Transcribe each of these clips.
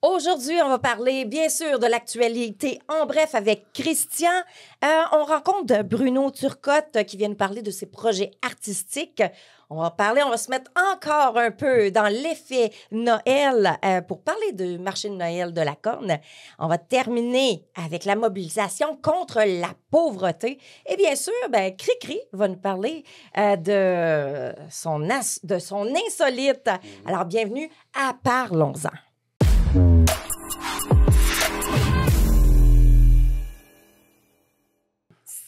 Aujourd'hui, on va parler, bien sûr, de l'actualité en bref avec Christian. On rencontre Bruno Turcotte qui vient nous parler de ses projets artistiques. On va se mettre encore un peu dans l'effet Noël pour parler du marché de Noël de la Corne. On va terminer avec la mobilisation contre la pauvreté. Et bien sûr, Cricri va nous parler de son insolite. Alors, bienvenue à Parlons-en.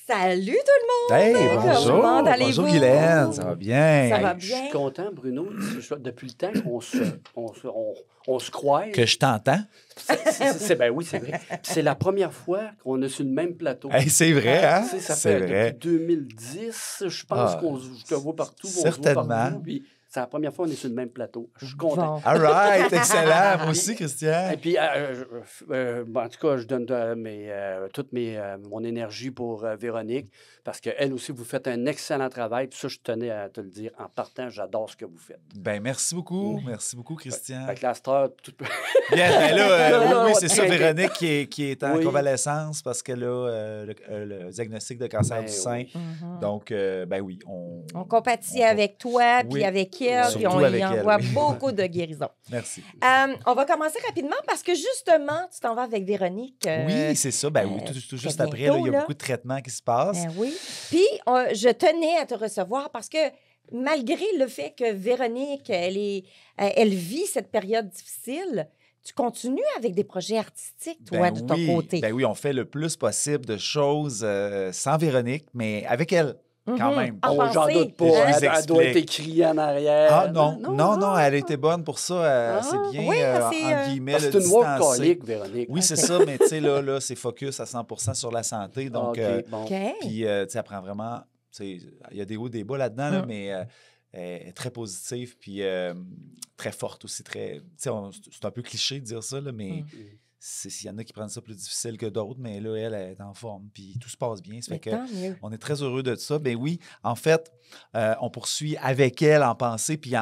Salut tout le monde! Hey, bonjour! Comment allez-vous? Bonjour Guylaine, ça va bien? Ça va bien? Je suis content, Bruno. Depuis le temps qu'on se croise. Que je t'entends? Ben oui, c'est vrai. Puis c'est la première fois qu'on est sur le même plateau. Hey, c'est vrai, hein? Ça C'est fait vrai. depuis 2010, je pense je te vois partout. Certainement. On se voit partout, puis c'est la première fois qu'on est sur le même plateau. Je suis content. Bon. All right, excellent. Moi aussi, Christian. Et puis, en tout cas, je donne toute mon énergie pour Véronique, parce qu'elle aussi, vous faites un excellent travail. Puis ça, je tenais à te le dire en partant, j'adore ce que vous faites. Ben, merci beaucoup. Merci beaucoup, Christian. Fait que la star, tout... Bien, là, oui, c'est ça, très- Véronique qui est en Oui. convalescence parce qu'elle a le diagnostic de cancer du sein. oui. Donc, ben oui, On compatit avec toi, puis Oui. avec elle, puis Surtout on avec y elle, envoie oui. beaucoup de guérison. Merci. On va commencer rapidement parce que justement, tu t'en vas avec Véronique. Oui, c'est ça. Ben oui, tout juste très après, là, il y bientôt, a beaucoup de traitements qui se passent. Oui. Puis, je tenais à te recevoir parce que malgré le fait que Véronique, elle vit cette période difficile, tu continues avec des projets artistiques, toi, de ton côté. Ben oui, on fait le plus possible de choses sans Véronique, mais avec elle, quand même. Ah, Oh, j'en pensez. doute pas. Je vous Elle doit explique. être écriée en arrière. Ah non, elle était bonne pour ça. C'est bien, oui, c'est, entre guillemets, Parce le que c'est une distancer. workaholic, Véronique. Oui, c'est ça, mais tu sais, là, c'est focus à 100% sur la santé. Donc, OK, bon. OK. puis, tu sais, elle prend vraiment... Tu sais, il y a des hauts, des bas là-dedans, là, mais elle est très positive, puis très forte aussi. Tu sais, c'est un peu cliché de dire ça, là, mais... S'il y en a qui prennent ça plus difficile que d'autres, mais là, elle est en forme, puis tout se passe bien. Ça fait que Tant mieux. on est très heureux de ça. Ben oui, en fait, on poursuit avec elle en pensée, puis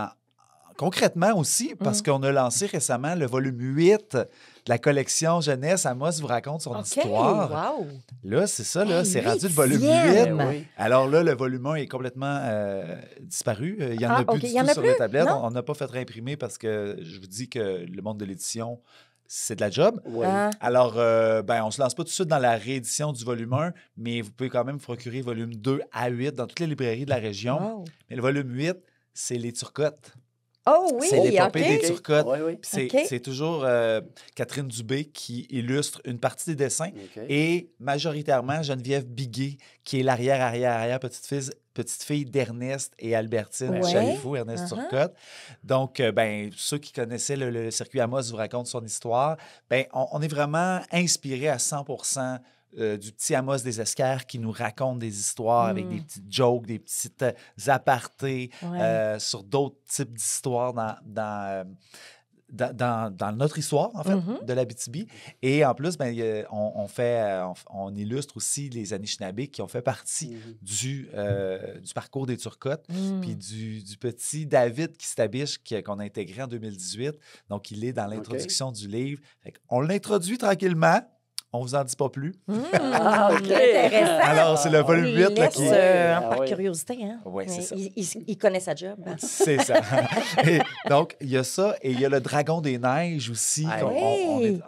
concrètement aussi, parce qu'on a lancé récemment le volume 8 de la collection jeunesse. Amos vous raconte son histoire. Wow! Là, c'est ça, là, Hey, c'est rendu le volume 8. huitième. Ben oui. Alors là, le volume 1 est complètement disparu. Il n'y en Ah, a plus OK. du Il y en tout a sur plus? les tablettes. Non? On n'a pas fait réimprimer parce que je vous dis que le monde de l'édition, c'est de la job. Oui. Ah. Alors, on ne se lance pas tout de suite dans la réédition du volume 1, mais vous pouvez quand même vous procurer volume 2 à 8 dans toutes les librairies de la région. Wow. Mais le volume 8, c'est les Turcottes. Oh oui, C'est l'épopée OK. des Turcottes. Oui, oui. Puis OK. c'est toujours Catherine Dubé qui illustre une partie des dessins OK. et majoritairement Geneviève Biguet, qui est l'arrière petite fille d'Ernest et Albertine Ouais. Chalifou, Ernest Uh-huh. Turcotte. Donc, ceux qui connaissaient le circuit Amos vous racontent son histoire. On est vraiment inspiré à 100% du petit Amos des Esquerres qui nous raconte des histoires avec des petites jokes, des petites apartés Ouais. sur d'autres types d'histoires dans notre histoire, en fait, de l'Abitibi. Et en plus, on illustre aussi les Anishinabés qui ont fait partie du parcours des Turcottes, puis du petit David Kistabiche qu'on a intégré en 2018. Donc, il est dans l'introduction du livre. On l'introduit tranquillement. On vous en dit pas plus. Ah, OK. Intéressant. Alors, c'est le volume 8 là, Laisse, qui... par oui. curiosité, hein? Oui, c'est ça. Il connaît sa job. Hein? C'est ça. Et donc, il y a ça. Et il y a le Dragon des Neiges aussi. Ah, On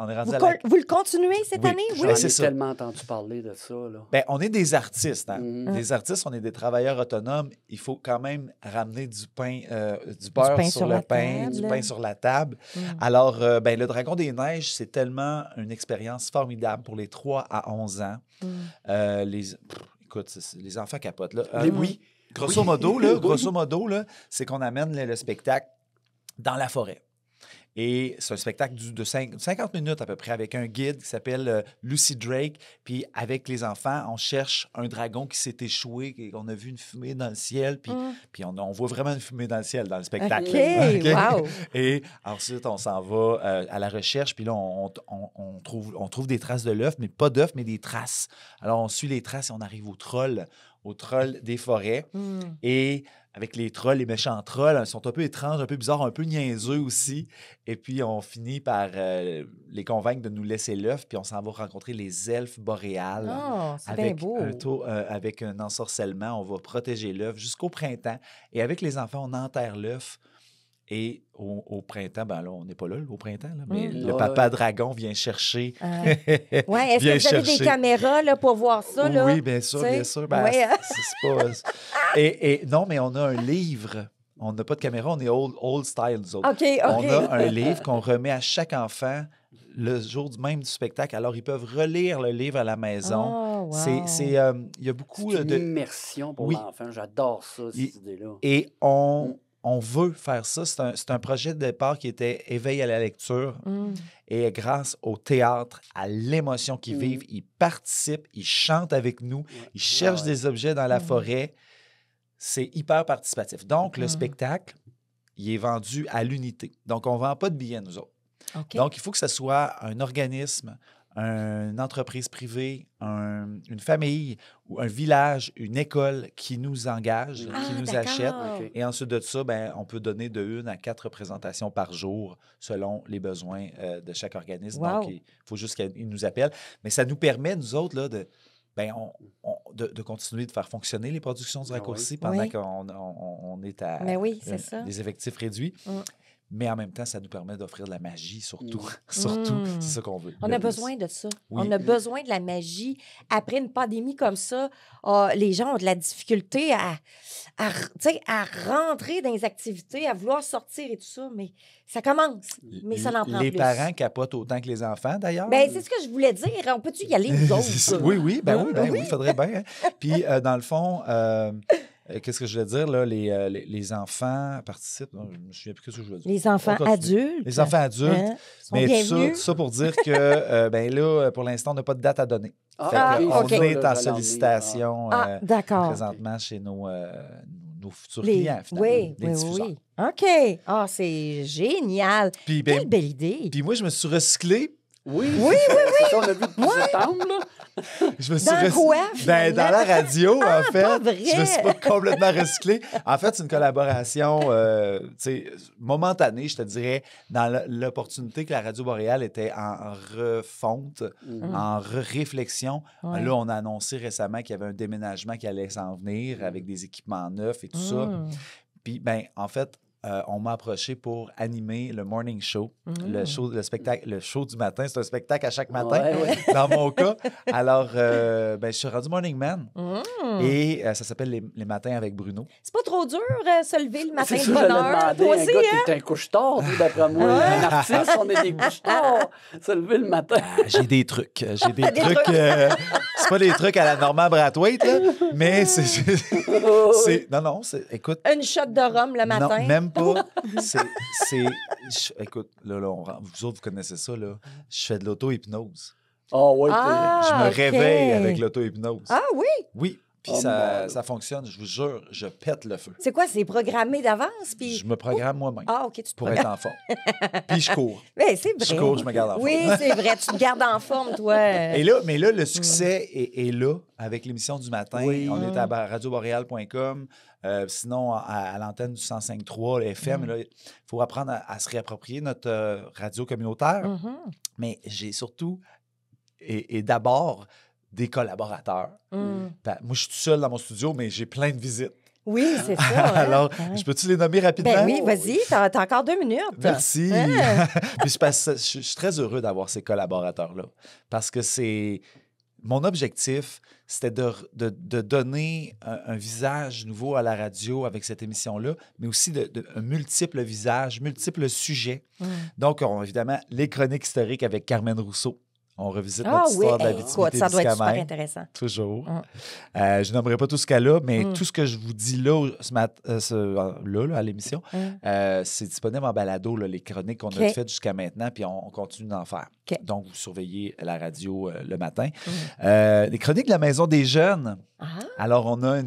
est rendu à Vous le continuez cette Oui, année? j'en Oui. J'en c'est ai ça. tellement entendu parler de ça. Là. On est des artistes. Hein? Mhm. Des artistes, on est des travailleurs autonomes. Il faut quand même ramener du beurre pain sur sur le la pain, table. du pain sur la table. Alors, le Dragon des Neiges, c'est tellement une expérience formidable pour les 3 à 11 ans. Écoute, les enfants capotent. Là. Oui, grosso modo, là, c'est qu'on amène le spectacle dans la forêt. Et c'est un spectacle de 50 minutes à peu près avec un guide qui s'appelle Lucy Drake. Puis avec les enfants, on cherche un dragon qui s'est échoué, qu'on a vu une fumée dans le ciel. Puis on voit vraiment une fumée dans le ciel dans le spectacle. OK, wow. Et ensuite, on s'en va à la recherche. Puis là, on trouve des traces de l'œuf, mais pas d'œuf, mais des traces. Alors, on suit les traces et on arrive au troll aux trolls des forêts. Et avec les trolls, les méchants trolls, ils sont un peu étranges, un peu bizarres, un peu niaiseux aussi. Et puis, on finit par les convaincre de nous laisser l'œuf, puis on s'en va rencontrer les elfes boréales. Oh, c'est bien Avec beau. avec un ensorcellement, on va protéger l'œuf jusqu'au printemps. Et avec les enfants, on enterre l'œuf. Et au printemps, ben là, on n'est pas là, au printemps, là, mais le papa dragon vient chercher. Est-ce que vous avez des caméras là, pour voir ça? Là? Oui, bien sûr, bien sûr. Ben, c'est pas... Et non, mais on a un livre. On n'a pas de caméra, on est old style, nous autres. OK. On a un livre qu'on remet à chaque enfant le jour même du spectacle. Alors, ils peuvent relire le livre à la maison. Oh, wow. Il y a beaucoup C'est une de... immersion pour l'enfant. J'adore ça, cette idée-là. Et on veut faire ça. C'est un projet de départ qui était éveil à la lecture. Et grâce au théâtre, à l'émotion qu'ils vivent, ils participent, ils chantent avec nous, ils cherchent des objets dans la forêt. C'est hyper participatif. Donc, le spectacle, il est vendu à l'unité. Donc, on ne vend pas de billets, nous autres. Okay. Donc, il faut que ce soit un organisme, une entreprise privée, une famille ou un village, une école qui nous engage, qui nous achète. Okay. Et ensuite de ça, ben, on peut donner de 1 à 4 représentations par jour selon les besoins de chaque organisme. Wow. Donc, il faut juste qu'ils nous appellent. Mais ça nous permet, nous autres, là, de continuer de faire fonctionner les productions du raccourci pendant qu'on est à des effectifs réduits. Mais en même temps, ça nous permet d'offrir de la magie, surtout. Surtout, c'est ça qu'on veut. On a besoin de ça. Oui. On a besoin de la magie. Après une pandémie comme ça, les gens ont de la difficulté à rentrer dans les activités, à vouloir sortir et tout ça, mais ça commence. Mais ça n'en prend les plus. parents capotent autant que les enfants, d'ailleurs. Bien, c'est ce que je voulais dire. On peut-tu y aller, nous autres? Oui, il faudrait bien. Hein. Puis, dans le fond... qu'est-ce que je voulais dire, là? Les enfants participent. Non, je ne me souviens plus ce que je voulais dire. Les enfants adultes. Les enfants adultes. Sont mais bienvenus. ça pour dire que, ben là, pour l'instant, on n'a pas de date à donner. On OK. est en sollicitation d'accord. présentement chez nos futurs clients, finalement. Oui. OK. C'est génial. Puis, quelle belle idée. Puis moi, je me suis recyclé. Oui. C'est ça, on a vu depuis septembre, là. Je me suis dans la radio, en fait. Pas vrai. Je me suis pas complètement recyclé. En fait, c'est une collaboration momentanée, je te dirais, dans l'opportunité que la Radio Boréale était en refonte, en réflexion. Ouais. Là, on a annoncé récemment qu'il y avait un déménagement qui allait s'en venir avec des équipements neufs et tout ça. Puis, en fait, on m'a approché pour animer le morning show, le show du matin. C'est un spectacle à chaque matin, dans mon cas. Alors, je suis rendu morning man. Et ça s'appelle les matins avec Bruno. C'est pas trop dur se lever le matin C'est de ça, bonne heure. Toi aussi, t'es un couche-tard, d'après moi. Un artiste, on est des couche-tards. Se lever le matin. J'ai des trucs. C'est pas des trucs à la Normand Brathwaite, là, mais écoute. Une shot de rhum le matin. Non, même pas. Écoute, là, vous autres, vous connaissez ça, là. Je fais de l'auto-hypnose. Je me réveille avec l'auto-hypnose. Ah oui? Oui. Puis ça fonctionne, je vous jure, je pète le feu. C'est quoi? C'est programmé d'avance? Puis... Je me programme moi-même. OK, pour être en forme. Puis je cours. Oui, c'est vrai. Je cours, je me garde en forme. Oui, c'est vrai. Tu te gardes en forme, toi. Mais là, le succès est là, avec l'émission du matin. Oui. On est à radioboréal.com. Sinon, à l'antenne du 105.3, le FM, il faut apprendre à se réapproprier notre radio communautaire. Mais j'ai surtout et d'abord des collaborateurs. Moi, je suis tout seul dans mon studio, mais j'ai plein de visites. Oui, c'est ça. Alors, je peux-tu les nommer rapidement? Ben oui, vas-y, t'as encore 2 minutes. Merci. Puis je suis très heureux d'avoir ces collaborateurs-là parce que c'est... Mon objectif, c'était de donner un visage nouveau à la radio avec cette émission-là, mais aussi un multiple visage, multiples sujets. Donc, évidemment, les chroniques historiques avec Carmen Rousseau. On revisite notre histoire de la Abitibi-Témiscamingue. Ça doit être super intéressant. Toujours. Je nommerai pas tout ce cas-là, mais tout ce que je vous dis là, à l'émission, c'est disponible en balado, là, les chroniques qu'on a faites jusqu'à maintenant, puis on continue d'en faire. Donc, vous surveillez la radio le matin. Les chroniques de la Maison des Jeunes. Alors, on a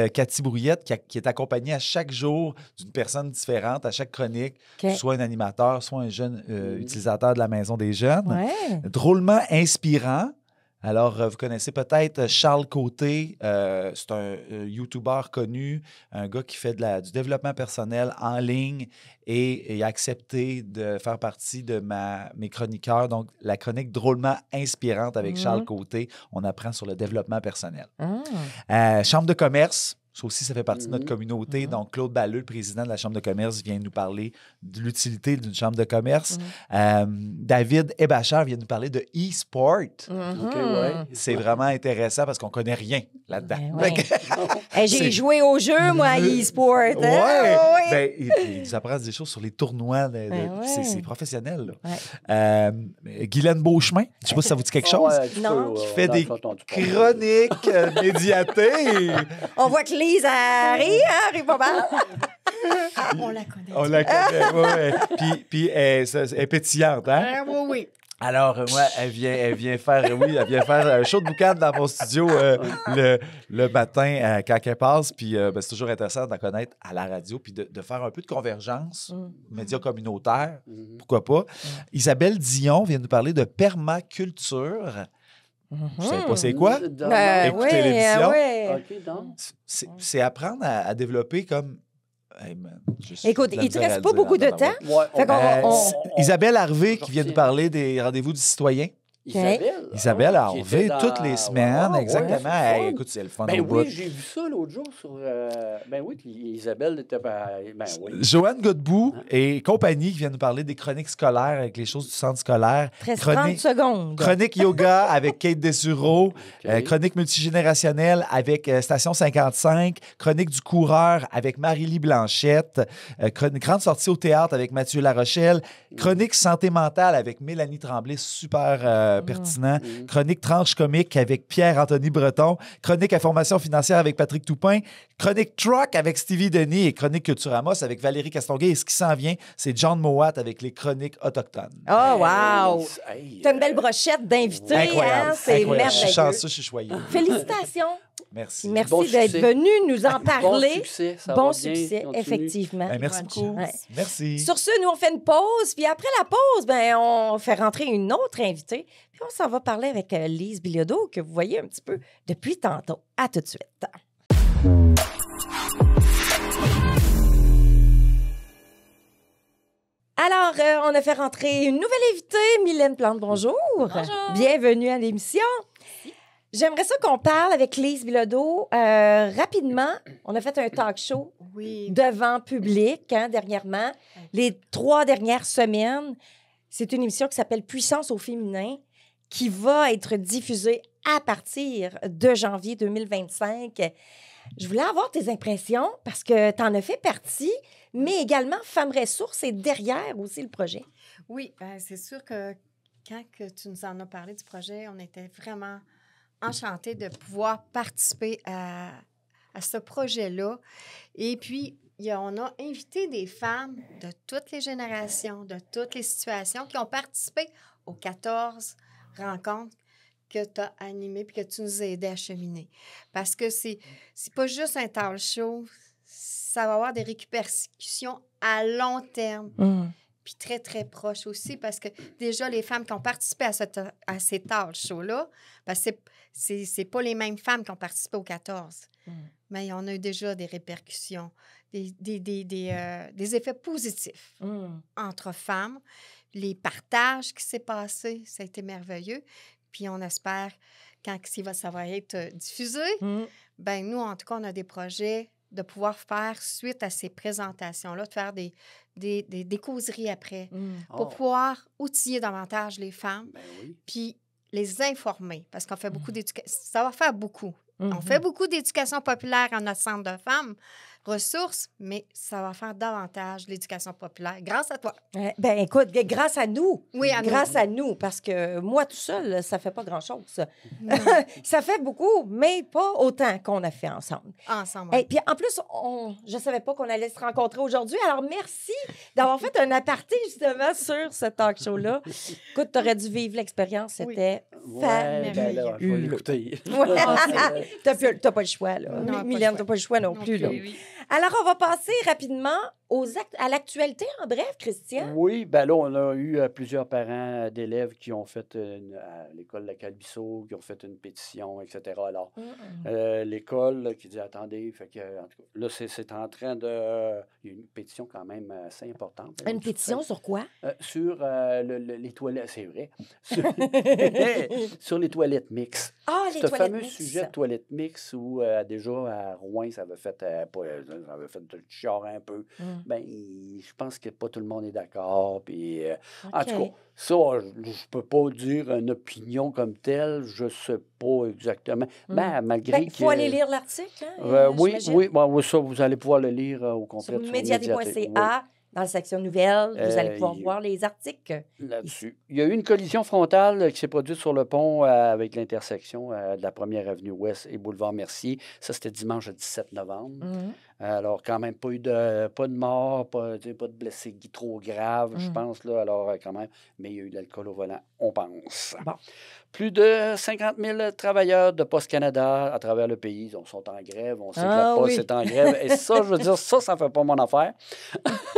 Cathy Brouillette qui est accompagnée à chaque jour d'une personne différente, à chaque chronique, soit un animateur, soit un jeune utilisateur de la Maison des Jeunes. Drôlement inspirant. Alors, vous connaissez peut-être Charles Côté. C'est un YouTuber connu, un gars qui fait du développement personnel en ligne et il a accepté de faire partie de mes chroniqueurs. Donc, la chronique drôlement inspirante avec Charles Côté. On apprend sur le développement personnel. Chambre de commerce. Ça aussi, ça fait partie de notre communauté. Donc, Claude Balleux, le président de la Chambre de commerce, vient nous parler de l'utilité d'une chambre de commerce. David Ebachar vient nous parler de e-sport. C'est vraiment intéressant parce qu'on ne connaît rien là-dedans. J'ai joué au jeu, moi, à e-sport. Il nous apprend des choses sur les tournois. C'est professionnel. Guylaine Beauchemin, je ne sais pas si ça vous dit quelque chose. Qui fait des chroniques médiatées. On voit que Lise arrive pas mal. On la connaît. On la connaît, oui. Puis elle est pétillante, hein? Oui. Alors, moi, elle vient faire un show de boucan dans mon studio le matin quand elle passe. Puis c'est toujours intéressant d'en connaître à la radio puis de faire un peu de convergence, médias communautaires, pourquoi pas. Isabelle Dion vient nous parler de permaculture. Je ne sais pas c'est quoi. Écoutez l'émission. C'est apprendre à développer comme... Hey man, écoute, il ne te reste pas beaucoup de temps. Isabelle Harvey qui vient nous parler des rendez-vous du citoyen. Isabelle Harvey, toutes les semaines, exactement. Écoute, c'est le fun. J'ai vu ça l'autre jour sur... Isabelle était... Joanne Godbout et compagnie qui viennent nous parler des chroniques scolaires avec les choses du centre scolaire. 30 secondes. Chronique yoga avec Kate Dessureau. Chronique multigénérationnelle avec Station 55. Chronique du coureur avec Marie-Lie Blanchette. Grande sortie au théâtre avec Mathieu Larochelle. Chronique santé mentale avec Mélanie Tremblay, super pertinent. Chronique tranche comique avec Pierre-Anthony Breton. Chronique information financière avec Patrick Toupin. Chronique truck avec Stevie Denis et chronique Culturamos avec Valérie Castonguay. Et ce qui s'en vient, c'est John Mowat avec les chroniques autochtones. Oh, wow! T'as une belle brochette d'invités. Incroyable. Hein? C'est merveilleux. Je suis chanceux, je suis choyé. Félicitations. Merci. Merci bon d'être venu nous en parler. Bon succès, effectivement. Merci beaucoup. Merci. Sur ce, nous, on fait une pause. Puis après la pause, on fait rentrer une autre invitée. Puis on s'en va parler avec Lise Bilodeau, que vous voyez un petit peu depuis tantôt. À tout de suite. Alors, on a fait rentrer une nouvelle invitée, Mylène Plante. Bonjour. Bonjour. Bienvenue à l'émission. J'aimerais ça qu'on parle avec Lise Bilodeau rapidement. On a fait un talk show devant public dernièrement. Les 3 dernières semaines, c'est une émission qui s'appelle Puissance au féminin qui va être diffusée à partir de janvier 2025. Je voulais avoir tes impressions parce que tu en as fait partie, mais également Femmes Ressources est derrière aussi le projet. Oui, c'est sûr que quand tu nous en as parlé du projet, on était vraiment enchantée de pouvoir participer à ce projet-là. Et puis, on a invité des femmes de toutes les générations, de toutes les situations qui ont participé aux 14 rencontres que tu as animées puis que tu nous as aidés à cheminer. Parce que c'est pas juste un talk show, ça va avoir des répercussions à long terme. Puis très, très proches aussi, parce que déjà, les femmes qui ont participé à ces talk shows-là, parce que c'est pas les mêmes femmes qui ont participé aux 14. Mais on a eu déjà des répercussions, des effets positifs entre femmes. Les partages qui s'est passé, ça a été merveilleux. Puis on espère, quand ça va être diffusé, ben nous, en tout cas, on a des projets de pouvoir faire, suite à ces présentations-là, de faire des causeries après, pour pouvoir outiller davantage les femmes, puis les informer, parce qu'on fait beaucoup d'éducation. Ça va faire beaucoup. On fait beaucoup d'éducation populaire à notre centre de femmes ressources, mais ça va faire davantage l'éducation populaire grâce à toi. Ben écoute, grâce à nous. Oui, grâce à nous, parce que moi, tout seul, ça fait pas grand-chose. Ça fait beaucoup, mais pas autant qu'on a fait ensemble. Et puis en plus, je savais pas qu'on allait se rencontrer aujourd'hui, alors merci d'avoir fait un aparté justement sur ce talk show-là. Écoute, tu aurais dû vivre l'expérience, c'était fabuleux. Je vais l'écouter. T'as pas le choix, là. Mylène, t'as pas le choix non plus, là. Alors, on va passer rapidement à l'actualité, en bref, Christian? Oui, ben là, on a eu plusieurs parents d'élèves qui ont fait, à l'école de la Calbisso, qui ont fait une pétition, etc. Alors, l'école là, qui dit, attendez, fait que, en tout cas, là, c'est en train de... Il y a une pétition quand même assez importante. Une pétition sur quoi? Sur les toilettes, c'est vrai. Sur les toilettes mixtes. Ah, les Ce toilettes fameux mixtes. sujet de toilettes mixtes où déjà à Rouen, ça avait fait le chiard un peu. Ben, je pense que pas tout le monde est d'accord. Puis, en tout cas, ça, je peux pas dire une opinion comme telle. Je sais pas exactement. Ben, malgré Il faut aller lire l'article, oui, j'imagine. oui, ça, vous allez pouvoir le lire au complet. Sur sur Mediaté.ca, dans la section nouvelles, vous allez pouvoir il- voir les articles. Là-dessus. Il y a eu une collision frontale qui s'est produite sur le pont avec l'intersection de la 1er avenue Ouest et boulevard Mercier. Ça, c'était dimanche le 17 novembre. Alors, quand même, pas de mort, pas de blessés trop graves, je pense. Là, alors, quand même, mais il y a eu de l'alcool au volant, on pense. Bon. Plus de 50 000 travailleurs de Poste Canada à travers le pays sont en grève. On sait que la Poste est en grève. Et ça, je veux dire, ça ne fait pas mon affaire.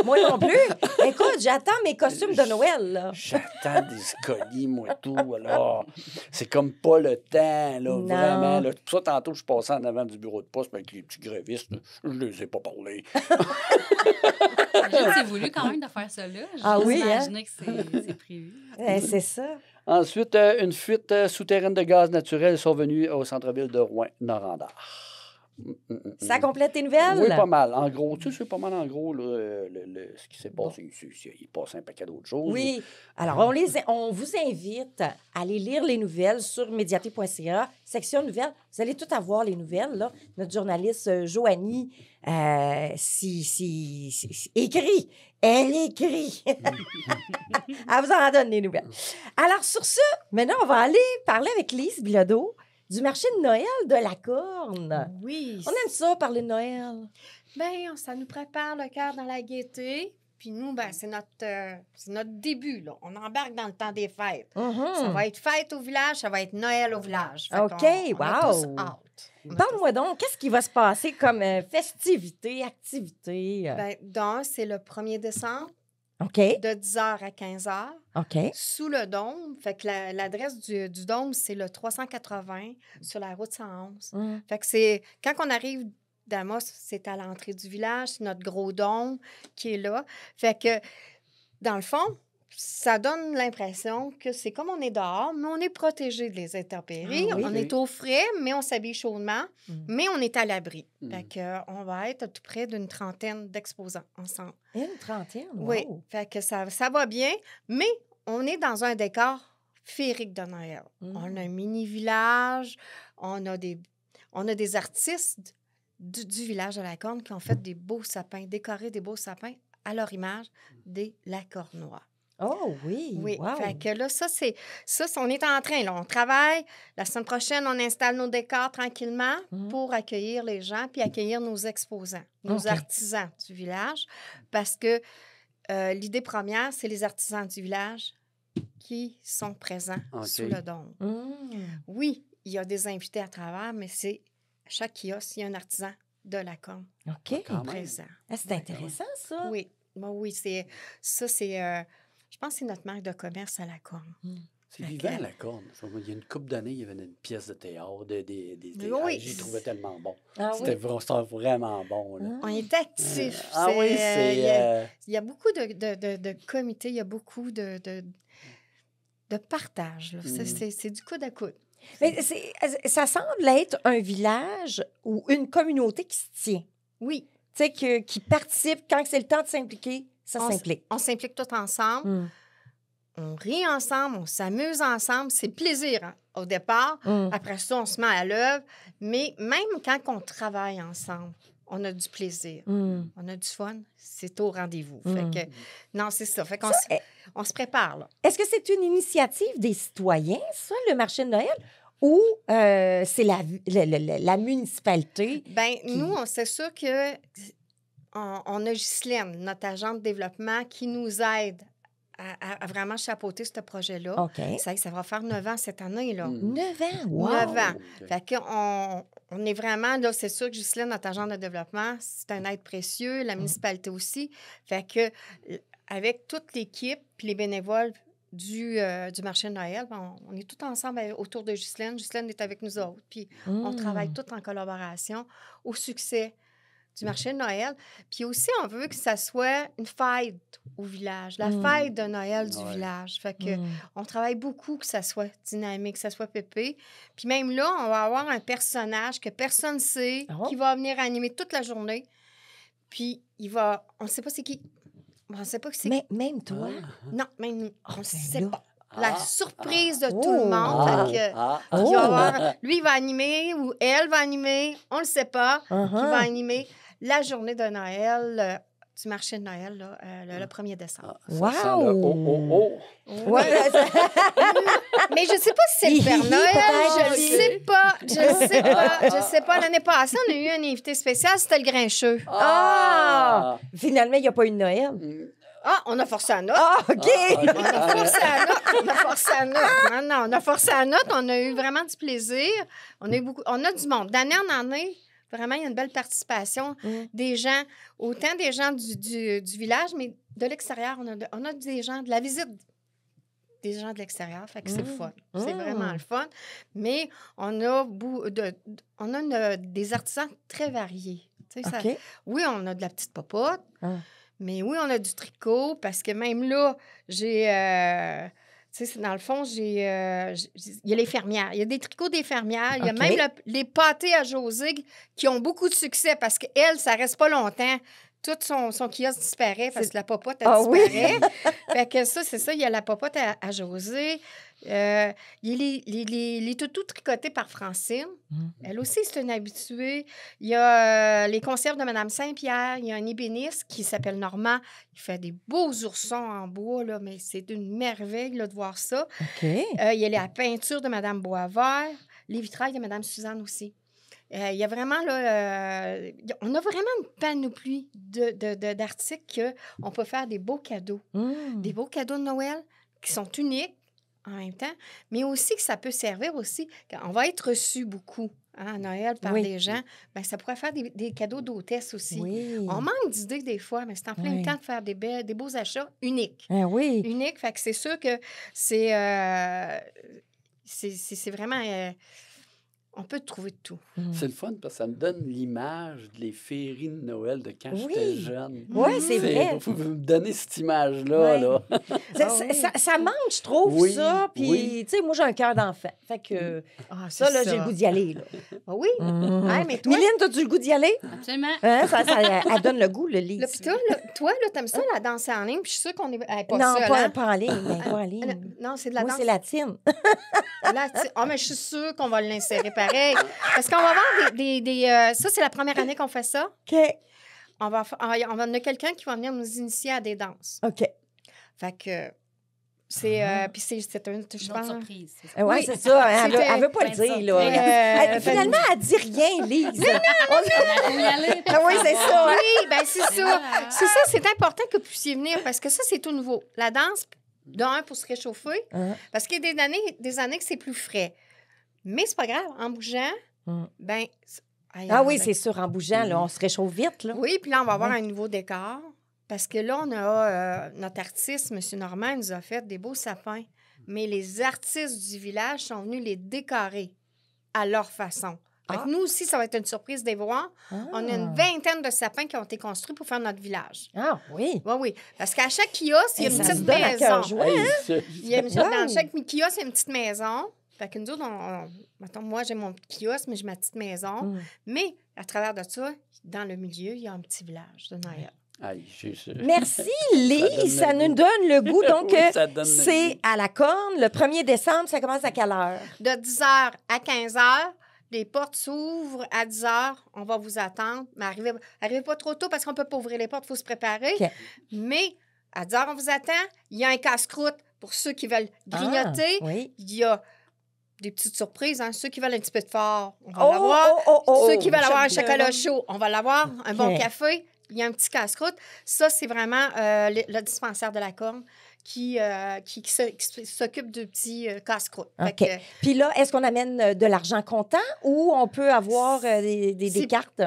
Moi non plus. Écoute, j'attends mes costumes de Noël, là. J'attends des colis, moi, tout. Alors, c'est comme pas le temps, là, Non. vraiment. Là. Pour ça, tantôt, je suis passé en avant du bureau de poste avec les petits grévistes. Là. Je les ai pas parlé. J'ai voulu quand même de faire ça là. Ah oui, hein? Imaginé que c'est prévu. C'est ça. Ensuite, une fuite souterraine de gaz naturel est survenue au centre-ville de Rouen-Noranda. Ça complète tes nouvelles? Oui, pas mal. En gros, tu sais, c'est pas mal en gros là, ce qui s'est passé ici. Il passe un paquet d'autres choses. Oui. Alors, on vous invite à aller lire les nouvelles sur mediaté.ca, section nouvelles. Vous allez tout avoir, les nouvelles. Là. Notre journaliste Joanie écrit. Elle écrit. Elle vous en donne les nouvelles. Alors, sur ce, maintenant, on va aller parler avec Lise Bilodeau du marché de Noël de la Corne. Oui. On aime ça, parler de Noël. Bien, ça nous prépare le cœur dans la gaieté. Puis nous, ben, c'est notre début, là. On embarque dans le temps des fêtes. Ça va être fête au village, ça va être Noël au village. Fait OK, on a tous wow. hâte. Parle-moi donc, qu'est-ce qui va se passer comme festivité, activité? Ben, donc, c'est le 1er décembre, OK, de 10h à 15h, OK. sous le dôme. Fait que l'adresse du dôme, c'est le 380 sur la route 111. Fait que c'est... Quand on arrive d'Amos, c'est à l'entrée du village, c'est notre gros dôme qui est là. Fait que, dans le fond, ça donne l'impression que c'est comme on est dehors, mais on est protégé des intempéries. Ah oui. On est au frais, mais on s'habille chaudement, mais on est à l'abri. Mm. Fait que, on va être à tout près d'une trentaine d'exposants ensemble. Une trentaine, wow. Oui, fait que ça va bien, mais on est dans un décor féerique de Noël. On a un mini-village, on a des artistes du village de la Corne qui ont fait des beaux sapins, décoré des beaux sapins à leur image des Lacornois. Oh oui, Oui, wow. fait que là, ça, on est en train, là, on travaille. La semaine prochaine, on installe nos décors tranquillement pour accueillir les gens puis accueillir nos exposants, nos artisans du village, parce que l'idée première, c'est les artisans du village qui sont présents sous le dôme. Oui, il y a des invités à travers, mais c'est à chaque kiosque, il y a un artisan de la Corne OK. présent. Ah, c'est intéressant, ça. Oui, oui, je pense que c'est notre marque de commerce à la Corne. C'est vivant, la corne. Il y a une couple d'années, il y avait une pièce de théâtre, des Oui. j'y trouvais tellement bon. Ah oui? C'était vraiment bon. Là. On est actifs. oui, c'est... Il y a beaucoup de comités, il y a beaucoup de partage. Là. C'est du coude à coude. Mais ça semble être un village ou une communauté qui se tient. Oui. Tu sais, qui participe. Quand c'est le temps de s'impliquer, ça s'implique. On s'implique tous ensemble. On rit ensemble, on s'amuse ensemble. C'est plaisir hein, au départ. Après ça, on se met à l'œuvre. Mais même quand on travaille ensemble, on a du plaisir. On a du fun. C'est au rendez-vous. Fait que, non, c'est ça. Fait qu'on on se prépare. Là. Est-ce que c'est une initiative des citoyens, ça, le marché de Noël? Ou c'est la municipalité? Bien, nous, c'est sûr que on a Ghislaine, notre agent de développement, qui nous aide à vraiment chapeauter ce projet-là. OK. Ça va faire 9 ans cette année. Là. 9 ans, wow! 9 ans. OK. Fait qu'on on est vraiment, là, c'est sûr que Ghislaine, notre agent de développement, c'est un aide précieux, la municipalité aussi. Fait que, avec toute l'équipe puis les bénévoles du marché de Noël, on est tous ensemble autour de Ghislaine. Ghislaine est avec nous autres. Puis on travaille tous en collaboration au succès du marché de Noël. Puis aussi, on veut que ça soit une fête au village, la fête de Noël du village. Fait que on travaille beaucoup que ça soit dynamique, que ça soit pépé. Puis même là, on va avoir un personnage que personne ne sait, qui va venir animer toute la journée. Puis on ne sait pas c'est qui. On ne sait pas que c'est qui. Même toi? Non, même nous. On ne sait là. pas. La surprise de tout le monde. Fait que, il va avoir, lui, il va animer ou elle va animer, on ne le sait pas, qui va animer la journée de Noël, du marché de Noël, là, le 1er décembre. Wow! Ouais, mais je ne sais pas si c'est le Père Noël, je ne sais pas, je ne sais pas. L'année passée, on a eu un invité spécial, c'était le Grincheux. Finalement, il n'y a pas eu de Noël. On a forcé à note. OK! On a forcé à note. On a forcé à note. Non, on a forcé à note. On a eu vraiment du plaisir. On a du monde. D'année en année, vraiment, il y a une belle participation des gens, autant des gens du village, mais de l'extérieur. On a des gens de la visite, des gens de l'extérieur. Fait que c'est le fun. C'est vraiment le fun. Mais on a, des artisans très variés. OK. Oui, on a de la petite popote. Mais oui, on a du tricot parce que même là, j'ai... dans le fond, il y a les fermières. Il y a des tricots des fermières. Il y a même les pâtés à José qui ont beaucoup de succès parce qu'elle, ça reste pas longtemps. Tout son kiosque disparaît parce que la popote, elle disparaît. Fait que ça, c'est ça. Il y a la popote à José. Il y a les toutous tricotés par Francine. Elle aussi, c'est une habituée. Il y a les conserves de Mme Saint-Pierre. Il y a un ébéniste qui s'appelle Normand. Il fait des beaux oursons en bois, là, mais c'est une merveille là, de voir ça. Il y a la peinture de Mme Boisvert. Les vitrails de Mme Suzanne aussi. Il y a vraiment, là, on a vraiment une panoplie d'articles qu'on peut faire des beaux cadeaux. Des beaux cadeaux de Noël qui sont uniques en même temps, mais aussi que ça peut servir aussi, quand on va être reçu beaucoup à Noël par des gens, bien, ça pourrait faire des cadeaux d'hôtesse aussi. On manque d'idées des fois, mais c'est en plein temps de faire des beaux achats uniques. Uniques, fait que c'est sûr que c'est vraiment... on peut trouver de tout. C'est le fun parce que ça me donne l'image des féeries de Noël de quand j'étais jeune. Oui, c'est vrai. Vous me donnez cette image-là. Là. Ça manque, je trouve, ça. Puis, tu sais, moi, j'ai un cœur d'enfant. Fait que ça, là, j'ai le goût d'y aller. Là. Oui. Mais toi... Myline, as-tu le goût d'y aller? Absolument. Elle donne le goût, le livre. Puis toi, là, t'aimes ça, la danse en ligne? Puis je suis sûre qu'on est pas non, seul, pas en ligne. Mais pas en ligne. Non, c'est de la danse. Moi, c'est latine. Mais je suis sûre qu'on va l'insérer pareil. Parce qu'on va avoir ça, c'est la première année qu'on fait ça. OK. On va a quelqu'un qui va venir nous initier à des danses. OK. Fait que c'est... Puis c'est Je pense... surprise. Oui, c'est ça. Elle ne veut pas le dire, là. Finalement, elle ne dit rien, Lise. Oui, c'est ça. Oui, bien, c'est ça. C'est ça, c'est important que vous puissiez venir parce que ça, c'est tout nouveau. La danse, pour se réchauffer, parce qu'il y a des années que c'est plus frais. Mais c'est pas grave. En bougeant, ben... oui, c'est sûr. En bougeant, là, on se réchauffe vite, là. Oui, puis là, on va avoir un nouveau décor. Parce que là, on a... notre artiste, M. Normand, il nous a fait des beaux sapins. Mais les artistes du village sont venus les décorer à leur façon. Fait que nous aussi, ça va être une surprise des voir. On a une vingtaine de sapins qui ont été construits pour faire notre village. Ah oui? Oui, oui. Parce qu'à chaque kiosque, il y a une petite maison. Dans chaque kiosque, il y a une petite maison. Fait que nous autres, mettons, moi, j'ai mon kiosque, mais j'ai ma petite maison. Mais à travers de ça, dans le milieu, il y a un petit village de Noël. Merci, Lise. Ça nous donne le goût. Donc, c'est à la Corne. Le 1er décembre, ça commence à quelle heure? De 10h à 15h. Les portes s'ouvrent à 10h. On va vous attendre. Mais arrivez pas trop tôt parce qu'on ne peut pas ouvrir les portes. Il faut se préparer. Okay. Mais à 10h, on vous attend. Il y a un casse-croûte pour ceux qui veulent grignoter. Il y a des petites surprises. Hein. Ceux qui veulent un petit peu de fort, on va l'avoir. Ceux qui veulent avoir un chocolat chaud, on va l'avoir. Un bon café. Il y a un petit casse-croûte. Ça, c'est vraiment le dispensaire de la Corne qui s'occupe de petits casse-croûtes. Fait OK. que, Puis là, est-ce qu'on amène de l'argent comptant ou on peut avoir des C'est- cartes?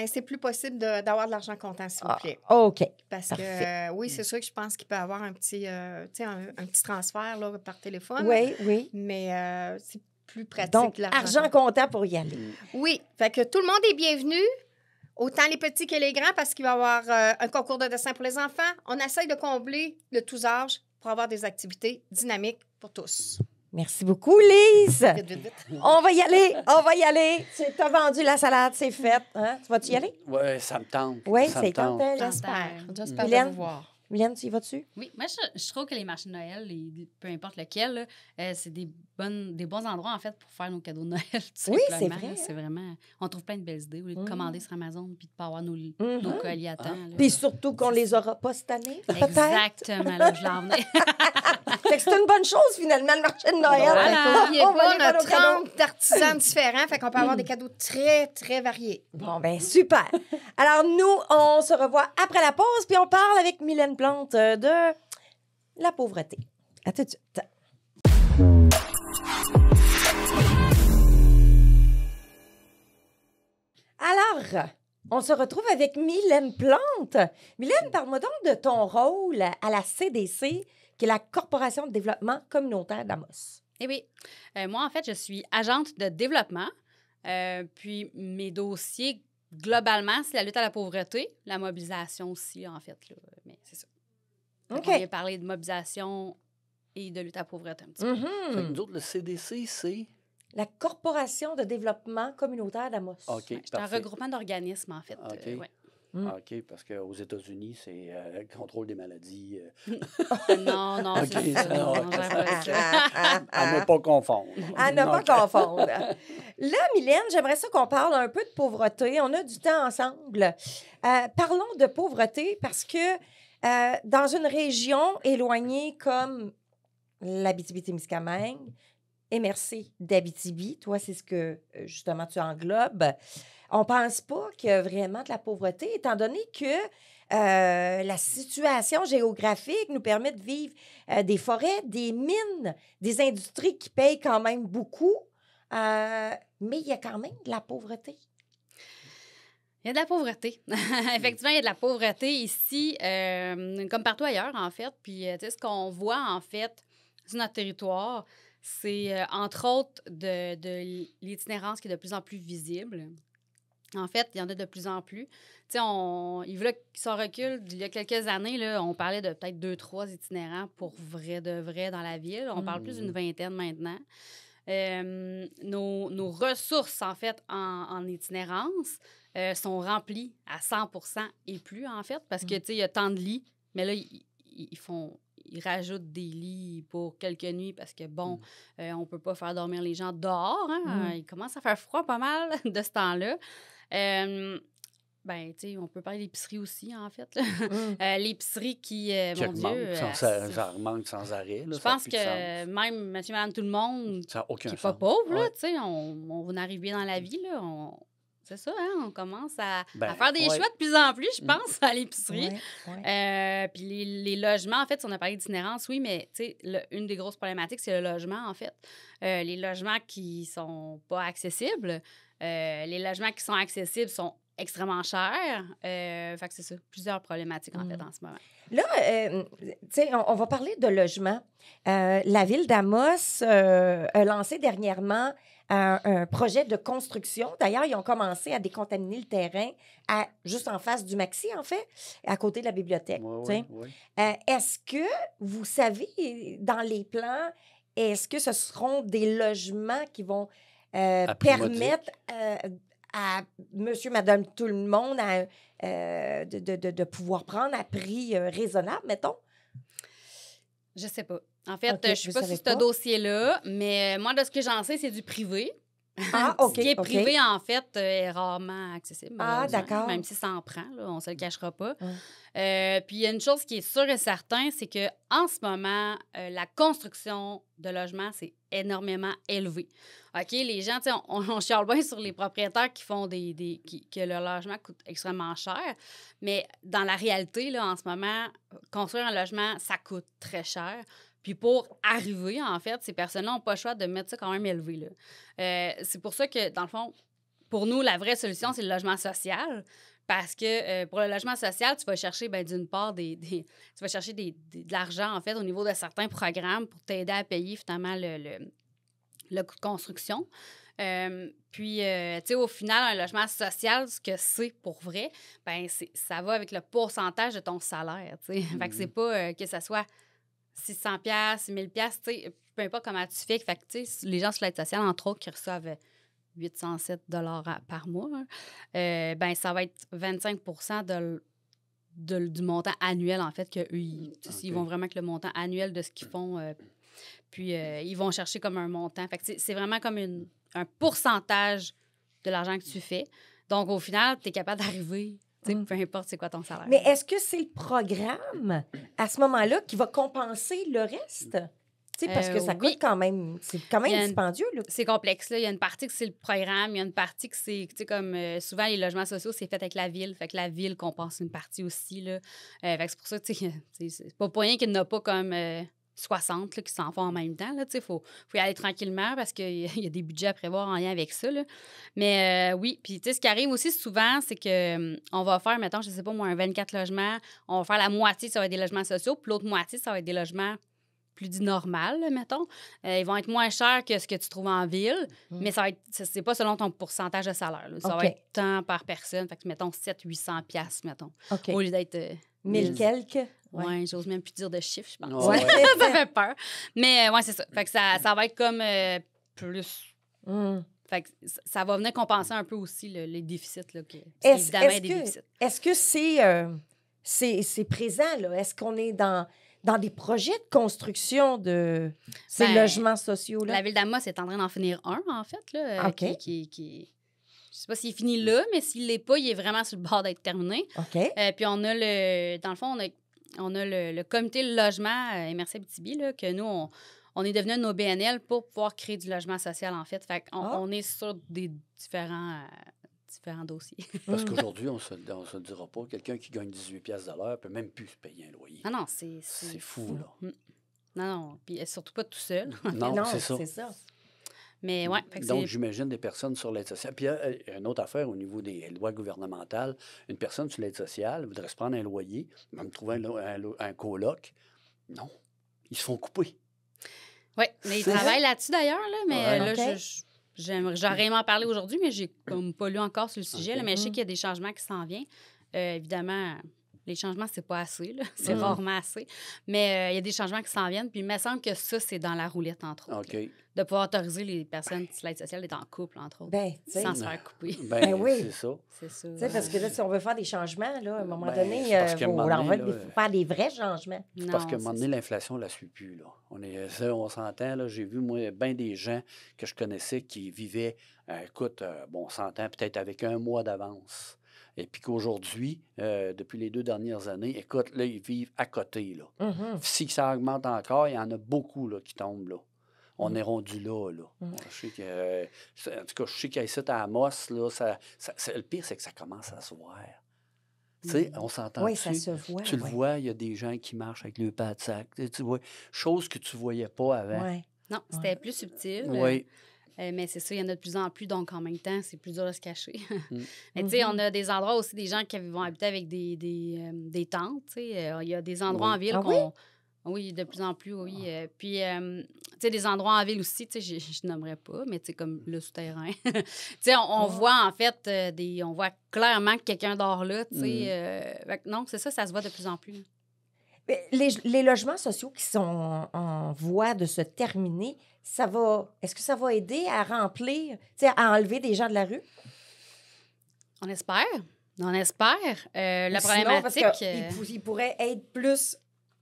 c'est plus possible d'avoir de l'argent comptant, s'il vous plaît. OK. Parce Parfait. que, oui, c'est sûr que je pense qu'il peut y avoir un petit, un petit transfert là, par téléphone. Oui, oui. Mais c'est plus pratique. Donc, l'argent argent comptant pour y aller. Oui. Fait que tout le monde est bienvenu, autant les petits que les grands, parce qu'il va y avoir un concours de dessin pour les enfants. On essaye de combler de tous âges pour avoir des activités dynamiques pour tous. Merci beaucoup, Lise. Vite, vite, vite. On va y aller, on va y aller. Tu as vendu la salade, c'est fait. Hein? Tu vas-tu y aller? Oui, ça me tente. Oui, ça me c'est tente. tentant. J'espère. J'espère de Mylène? vous voir. Mylène, tu y vas-tu? Oui, moi, je trouve que les marchés de Noël, peu importe lequel, là, c'est des bons endroits, en fait, pour faire nos cadeaux de Noël, tout Oui, simplement. c'est vrai. C'est vraiment... On trouve plein de belles idées. Au lieu de commander sur Amazon puis de ne pas avoir nos Mhm. colis à temps. là. Puis surtout qu'on les aura pas cette année, peut-être. Exactement, là, je l'en venais. Fait que c'est une bonne chose, finalement, le marché de Noël. Voilà. N'oubliez On va pas, aller faire on a nos cadeaux. 30 artisans différents, fait qu'on peut avoir des cadeaux très, très variés. Bon, ben super. Alors, nous, on se revoit après la pause, puis on parle avec Mylène Plante de la pauvreté. À tout de suite. Alors, on se retrouve avec Mylène Plante. Mylène, parle-moi donc de ton rôle à la CDC, qui est la Corporation de développement communautaire d'Amos. Eh oui. Moi, en fait, je suis agente de développement. Puis mes dossiers, globalement, c'est la lutte à la pauvreté, la mobilisation aussi, en fait. Là. Mais c'est ça. OK. On vient parler de mobilisation et de lutte à la pauvreté un petit peu. Fait que Mhm. nous autres, le CDC, c'est... La Corporation de développement communautaire d'Amos. OK, C'est un parfait. regroupement d'organismes, en fait. OK. Ouais. Mm. OK, parce qu'aux États-Unis, c'est le contrôle des maladies. Non, OK, c'est ça. ça, Non, ouais. on gère pas ça. À ne pas confondre. À ne pas OK. confondre. Là, Mylène, j'aimerais ça qu'on parle un peu de pauvreté. On a du temps ensemble. Parlons de pauvreté parce que dans une région éloignée comme l'Abitibi-Témiscamingue, et merci d'Abitibi, toi, c'est ce que justement tu englobes, on pense pas qu'il y a vraiment de la pauvreté, étant donné que la situation géographique nous permet de vivre des forêts, des mines, des industries qui payent quand même beaucoup, mais il y a quand même de la pauvreté. Il y a de la pauvreté. Effectivement, il y a de la pauvreté ici, comme partout ailleurs, en fait. Puis, tu sais, ce qu'on voit, en fait, sur notre territoire, c'est, entre autres, de l'itinérance qui est de plus en plus visible. En fait, il y en a de plus en plus. Tu sais, il veut si on recule, il y a quelques années, là, on parlait de peut-être 2-3 itinérants pour vrai de vrai dans la ville. On parle plus d'une vingtaine maintenant. Nos ressources, en fait, en itinérance sont remplies à 100% et plus, en fait, parce que, tu sais, il y a tant de lits, mais là, ils rajoutent des lits pour quelques nuits parce que, bon, on peut pas faire dormir les gens dehors. Hein? Il commence à faire froid pas mal de ce temps-là. Ben, tu sais, on peut parler d'épicerie aussi, en fait. Là. L'épicerie qui, Qui mon Dieu... augmente, ça augmente sans arrêt. Là, je ça a pense plus de que sens. même monsieur, madame, tout le monde Ça n'a aucun qui n'est sens. pas pauvre, là, Ouais. tu sais, on arrive bien dans la vie, là. C'est ça, hein? On commence à Ben, faire des ouais. choix de plus en plus, je pense, à l'épicerie. Ouais. Puis les logements, en fait, si on a parlé d'itinérance, oui, mais tu sais, une des grosses problématiques, c'est le logement, en fait. Les logements qui sont pas accessibles, les logements qui sont accessibles sont extrêmement chers. Fait que c'est ça, plusieurs problématiques, en fait, en ce moment. Là, tu sais, on va parler de logement. La ville d'Amos a lancé dernièrement un projet de construction. D'ailleurs, ils ont commencé à décontaminer le terrain juste en face du Maxi, en fait, à côté de la bibliothèque. Oui, tu sais. oui, oui. Est-ce que vous savez, dans les plans, est-ce que ce seront des logements qui vont À prix permettre à monsieur, madame, tout le monde de pouvoir prendre à prix raisonnable, mettons? Je sais pas. En fait, OK, je suis vous pas savez sur ce pas? dossier-là, mais moi, de ce que j'en sais, c'est du privé. Ah, OK. Ce qui est OK. privé, en fait, est rarement accessible. Ah, malheureusement, d'accord. Même si ça en prend, là, on ne se le cachera pas. Ouais. Puis il y a une chose qui est sûre et certaine, c'est qu'en ce moment, la construction de logements, c'est énormément élevé. OK, les gens, tu sais, on chiale bien sur les propriétaires qui font que leur logement coûte extrêmement cher, mais dans la réalité, là, en ce moment, construire un logement, ça coûte très cher. Puis pour arriver, en fait, ces personnes-là n'ont pas le choix de mettre ça quand même élevé, là. C'est pour ça que, dans le fond, pour nous, la vraie solution, c'est le logement social. Parce que pour le logement social, tu vas chercher, d'une part, tu vas chercher de l'argent, en fait, au niveau de certains programmes pour t'aider à payer, finalement, le coût de construction. Puis, tu sais, au final, un logement social, ce que c'est pour vrai, ça va avec le pourcentage de ton salaire, tu sais. Fait que c'est pas que ça soit 600 $, 1000 $, tu sais, peu importe comment tu fais. Fait que, tu sais, les gens sur l'aide sociale, entre autres, qui reçoivent 807 $ par mois, ça va être 25 du montant annuel, en fait, qu'eux, ils vont vraiment avec le montant annuel de ce qu'ils font. Puis, ils vont chercher comme un montant. Fait que c'est vraiment comme un pourcentage de l'argent que tu fais. Donc, au final, tu es capable d'arriver, peu importe c'est quoi ton salaire. Mais est-ce que c'est le programme, à ce moment-là, qui va compenser le reste? Parce que ça coûte quand même... C'est quand même dispendieux, là. C'est complexe, là. Il y a une partie que c'est le programme, il y a une partie que c'est, tu sais, comme souvent, les logements sociaux, c'est fait avec la ville. Fait que la ville compense une partie aussi, là. Fait que c'est pour ça, tu sais, c'est pas pour rien qu'il n'y en a pas comme 60 là, qui s'en font en même temps, là. Tu sais, faut y aller tranquillement parce qu'il y a des budgets à prévoir en lien avec ça, là. Mais oui, puis tu sais, ce qui arrive aussi souvent, c'est que on va faire, mettons, je sais pas moi, un 24 logements, on va faire la moitié, ça va être des logements sociaux, puis l'autre moitié, ça va être des logements plus dit normal, là, mettons. Ils vont être moins chers que ce que tu trouves en ville, mais ça va être, c'est pas selon ton pourcentage de salaire, là. Ça va être tant par personne. Fait que, mettons, 700-800 $, mettons. OK. Au lieu d'être... 1000 quelques. Oui, j'ose même plus dire de chiffres, je pense. Ouais. Ça fait peur. Mais ouais, c'est ça. Fait que ça va être comme plus... Fait que ça va venir compenser un peu aussi les déficits, là. Évidemment, il y a des déficits. Est-ce que c'est présent, là? Est-ce qu'on est dans des projets de construction de ces logements sociaux-là? La Ville d'Amos est en train d'en finir un, en fait, là, OK. qui je sais pas s'il est fini là, mais s'il l'est pas, il est vraiment sur le bord d'être terminé. OK. Puis on a dans le fond, on a le comité de logement MRC Abitibi, là, que nous, on est devenu un OBNL pour pouvoir créer du logement social, en fait. Fait on est sur des différents dossiers. Parce qu'aujourd'hui, on se le dira pas, quelqu'un qui gagne 18 $ de l'heure peut même plus se payer un loyer. Non, c'est fou, là. Non, puis surtout pas tout seul. Non, c'est ça. Mais ouais. Donc, j'imagine des personnes sur l'aide sociale. Puis, il y a une autre affaire au niveau des lois gouvernementales. Une personne sur l'aide sociale voudrait se prendre un loyer, même trouver un coloc. Non, ils se font couper. Oui, mais ils travaillent là-dessus d'ailleurs, là, mais là, OK. j'aurais aimé en parler aujourd'hui, mais j'ai comme pas lu encore sur le sujet. Là, mais je sais qu'il y a des changements qui s'en viennent. Évidemment, les changements, c'est pas assez, là. C'est rarement assez. Mais il y a des changements qui s'en viennent. Puis il me semble que ça, c'est dans la roulette, entre autres. OK. De pouvoir autoriser les personnes sur l'aide sociale d'être en couple, entre autres. Sans se faire couper. Ben oui. c'est ça. C'est ça. Tu sais, parce que là, si on veut faire des changements, là, à un moment Ben, donné, c'est parce qu'à un moment donné, faut faire des vrais changements. Parce qu'à un moment donné, l'inflation, on ne la suit plus. Là. On s'entend. Là, j'ai vu, moi, bien des gens que je connaissais qui vivaient, on s'entend peut-être avec un mois d'avance. Et puis qu'aujourd'hui, depuis les 2 dernières années, écoute, là, ils vivent à côté. Là. Si ça augmente encore, il y en a beaucoup là, qui tombent là. On est rendu là. Je sais que, en tout cas, je sais qu'ici à Amos, là, le pire, c'est que ça commence à se voir. Tu sais, on s'entend. Oui, ça se voit. Tu le vois, il y a des gens qui marchent avec le pas de sac. Tu vois, chose que tu ne voyais pas avant. Ouais. Non, c'était plus subtil. Oui. Mais c'est ça, il y en a de plus en plus, donc en même temps, c'est plus dur de se cacher. Mais tu sais, on a des endroits aussi, des gens qui vont habiter avec des tentes. Tu sais, il y a des endroits en ville qu'on... Oui, de plus en plus, oui. Puis, tu sais, des endroits en ville aussi, tu sais, je nommerais pas, mais tu sais, comme le souterrain. Tu sais, on voit, en fait, on voit clairement que quelqu'un dort là, tu sais. Non, c'est ça se voit de plus en plus. Mais les logements sociaux qui sont en voie de se terminer, est-ce que ça va aider à remplir, tu sais, à enlever des gens de la rue? On espère. On espère. La Sinon, problématique... parce il pourrait être plus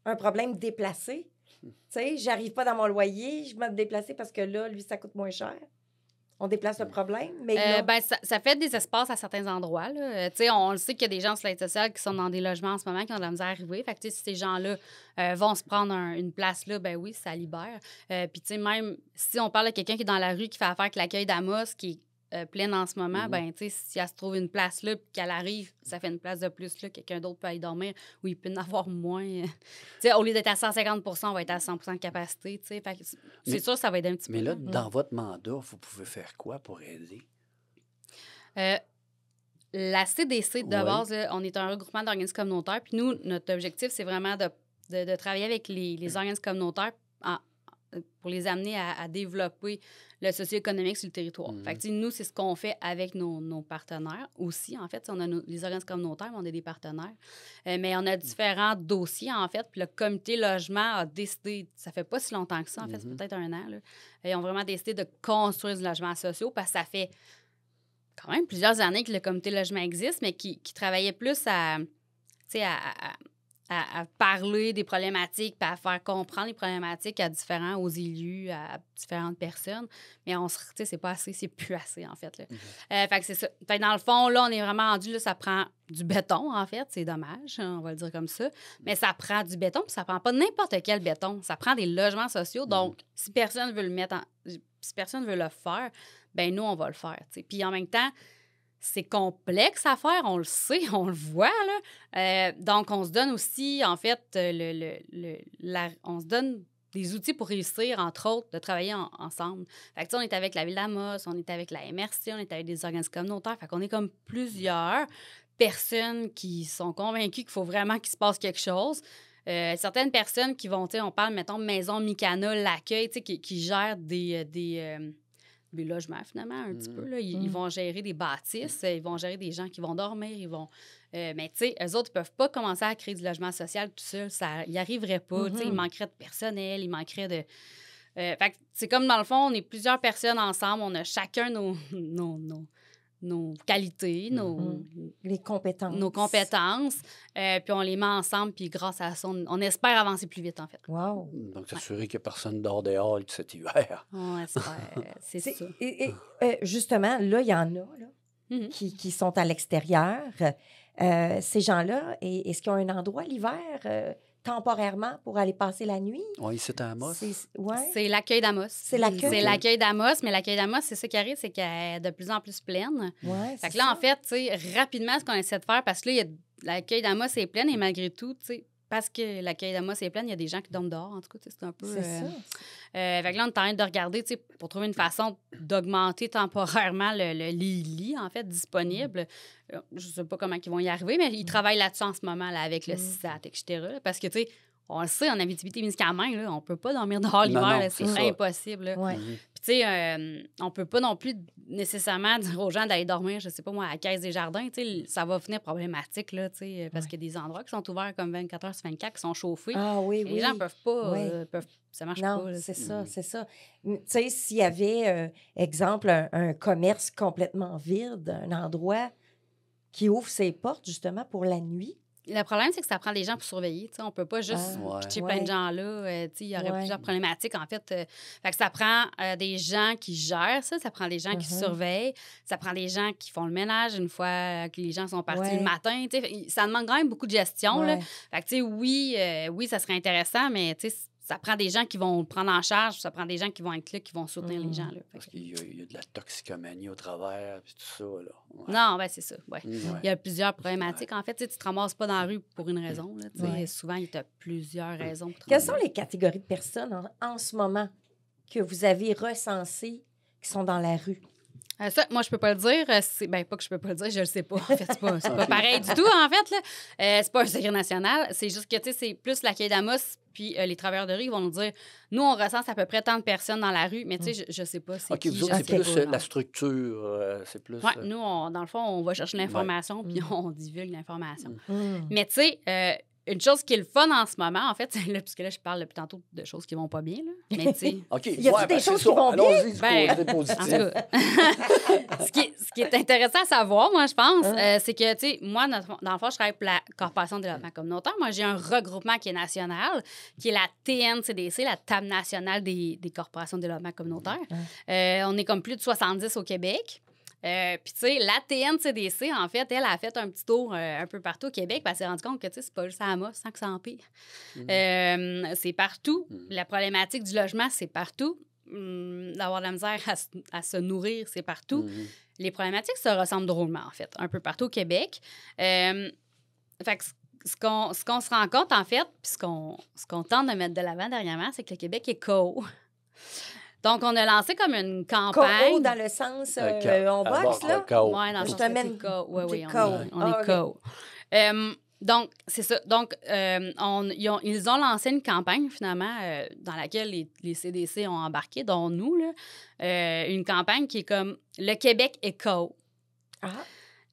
un problème déplacé. Tu sais, j'arrive pas dans mon loyer, je vais me déplacer parce que là, lui, ça coûte moins cher. On déplace le problème, mais Ça fait des espaces à certains endroits. Là. On le sait qu'il y a des gens sur l'aide sociale qui sont dans des logements en ce moment qui ont de la misère à arriver. Fait que, si ces gens-là vont se prendre une place là, ben oui, ça libère. Puis même si on parle de quelqu'un qui est dans la rue, qui fait affaire avec l'accueil d'Amos, qui est pleine en ce moment, si elle se trouve une place là, puis qu'elle arrive, ça fait une place de plus là, quelqu'un d'autre peut aller dormir, ou il peut en avoir moins. Au lieu d'être à 150 on va être à 100 de capacité. Fait que c'est sûr que ça va aider un petit peu. Mais là, dans votre mandat, vous pouvez faire quoi pour aider? La CDC, de base, là, on est un regroupement d'organismes communautaires. Puis nous, notre objectif, c'est vraiment de travailler avec les organismes communautaires pour les amener à développer le socio-économique sur le territoire. Fait que, nous, c'est ce qu'on fait avec nos partenaires aussi. En fait, on a les organismes communautaires, mais on a des partenaires. Mais on a différents dossiers, en fait. Puis le comité logement a décidé, ça fait pas si longtemps que ça, en fait, c'est peut-être 1 an. Là. Ils ont vraiment décidé de construire du logement social parce que ça fait quand même plusieurs années que le comité logement existe, mais qui travaillait plus à parler des problématiques, puis à faire comprendre les problématiques aux élus, à différentes personnes. Mais c'est pas assez, c'est plus assez, en fait. Là. Fait que c'est ça. Fait que dans le fond, là, on est vraiment rendu, là, ça prend du béton, en fait. C'est dommage, on va le dire comme ça. Mais ça prend du béton, puis ça prend pas n'importe quel béton. Ça prend des logements sociaux. Donc, si personne veut si personne veut le faire, ben nous, on va le faire. T'sais. Puis en même temps, c'est complexe à faire, on le sait, on le voit. Là. Donc, on se donne aussi, en fait, on se donne des outils pour réussir, entre autres, de travailler ensemble. Fait que, on est avec la Ville d'Amos, on est avec la MRC, on est avec des organismes communautaires. Fait qu'on est comme plusieurs personnes qui sont convaincues qu'il faut vraiment qu'il se passe quelque chose. Certaines personnes qui vont, on parle, mettons, Maison Micana, l'accueil, qui gèrent des logements, finalement, un petit peu. Là. Ils vont gérer des bâtisses, ils vont gérer des gens qui vont dormir, ils vont... mais, tu sais, eux autres, ils peuvent pas commencer à créer du logement social tout seul. Ils n'y arriveraient pas. Tu sais, il manquerait de personnel, il manquerait de... fait que c'est comme, dans le fond, on est plusieurs personnes ensemble, on a chacun nos qualités, les compétences. Nos compétences, puis on les met ensemble, puis grâce à ça, on espère avancer plus vite, en fait. Wow! Donc, s'assurer que personne dort dehors cet hiver. On espère, c'est ça. Et justement, là, il y en a là, qui sont à l'extérieur. Ces gens-là, est-ce qu'ils ont un endroit l'hiver temporairement pour aller passer la nuit? Oui, c'est à Amos. C'est l'accueil d'Amos. C'est l'accueil d'Amos, mais l'accueil d'Amos, c'est ça qui arrive, c'est qu'elle est de plus en plus pleine. Fait que là, en fait, tu sais, rapidement, ce qu'on essaie de faire, parce que là, l'accueil d'Amos est plein et malgré tout, tu sais, parce que l'accueil d'Amos est plein, il y a des gens qui dorment dehors, en tout cas, c'est un peu... C'est ça. Fait que là, on est en train de regarder, tu sais, pour trouver une façon d'augmenter temporairement les lits, en fait, disponibles. Je sais pas comment ils vont y arriver, mais ils travaillent là-dessus en ce moment, là, avec le CISAT, etc. Là, parce que, tu sais, on le sait, en Abitibi-Témiscamingue, là, on peut pas dormir dehors l'hiver, là, c'est impossible. Là. Puis, tu sais, on peut pas non plus nécessairement dire aux gens d'aller dormir, je sais pas moi, à la Caisse des Jardins. Tu sais, ça va finir problématique, là, tu sais, parce qu'il y a des endroits qui sont ouverts comme 24 heures sur 24, qui sont chauffés. Ah oui, les gens peuvent pas... ça marche pas. Non, c'est ça, c'est ça. Tu sais, s'il y avait, exemple, un commerce complètement vide, un endroit qui ouvre ses portes, justement, pour la nuit. Le problème, c'est que ça prend des gens pour surveiller. T'sais. On peut pas juste pitcher plein de gens là. Il y aurait plusieurs problématiques, en fait. Fait que ça prend des gens qui gèrent ça, ça prend des gens qui surveillent, ça prend des gens qui font le ménage une fois que les gens sont partis le matin. Ça demande quand même beaucoup de gestion. Là. Fait que, oui, ça serait intéressant, mais ça prend des gens qui vont le prendre en charge, ça prend des gens qui vont être là, qui vont soutenir les gens. Là. Parce qu'il y a de la toxicomanie au travers, puis tout ça. Là. Non, ben c'est ça. Il y a plusieurs problématiques. En fait, tu ne te ramasses pas dans la rue pour une raison. Là, souvent, il y a plusieurs raisons. Pour Quelles sont les catégories de personnes en ce moment que vous avez recensées qui sont dans la rue? Ça, moi, je peux pas le dire. Pas que je peux pas le dire, je le sais pas. En fait, c'est pas pareil du tout, en fait. Là. C'est pas un secret national. C'est juste que, tu sais, c'est plus l'accueil d'Amos puis les travailleurs de rue qui vont nous dire, nous, on recense à peu près tant de personnes dans la rue, mais tu sais, je sais pas c'est qui. Vous autres, c'est plus la structure, c'est plus... Oui, nous, dans le fond, on va chercher l'information puis on divulgue l'information. Mais tu sais... une chose qui est le fun en ce moment, en fait, là, puisque là, je parle depuis tantôt de choses qui vont pas bien, là. Mais tu sais. OK. Y a-t-il des choses qui vont bien? Allons-y du Ben, côté en positif. tout cas, ce qui est intéressant à savoir, moi, je pense, c'est que, tu sais, moi, dans le fond, je travaille pour la Corporation de développement communautaire. Moi, j'ai un regroupement qui est national, qui est la TNCDC, la Table nationale des corporations de développement communautaire. On est comme plus de 70 au Québec. Puis, tu sais, la TNCDC, en fait, elle a fait un petit tour un peu partout au Québec, puis elle s'est rendue compte que, tu sais, c'est pas juste à Amos, sans que ça empire. C'est partout. La problématique du logement, c'est partout. D'avoir de la misère à se nourrir, c'est partout. Les problématiques se ressemblent drôlement, en fait, un peu partout au Québec. Fait que ce qu'on se rend compte, en fait, puis ce qu'on tente de mettre de l'avant dernièrement, c'est que le Québec est KO. Donc, on a lancé comme une campagne. KO dans le sens, on boxe, là? Oui, dans le Je sens t'amène- que c'est KO. Oui, t'es on est KO. Donc, c'est ça. Donc, ils ont lancé une campagne, finalement, dans laquelle les CDC ont embarqué, dont nous, là, une campagne qui est comme « Le Québec est KO ».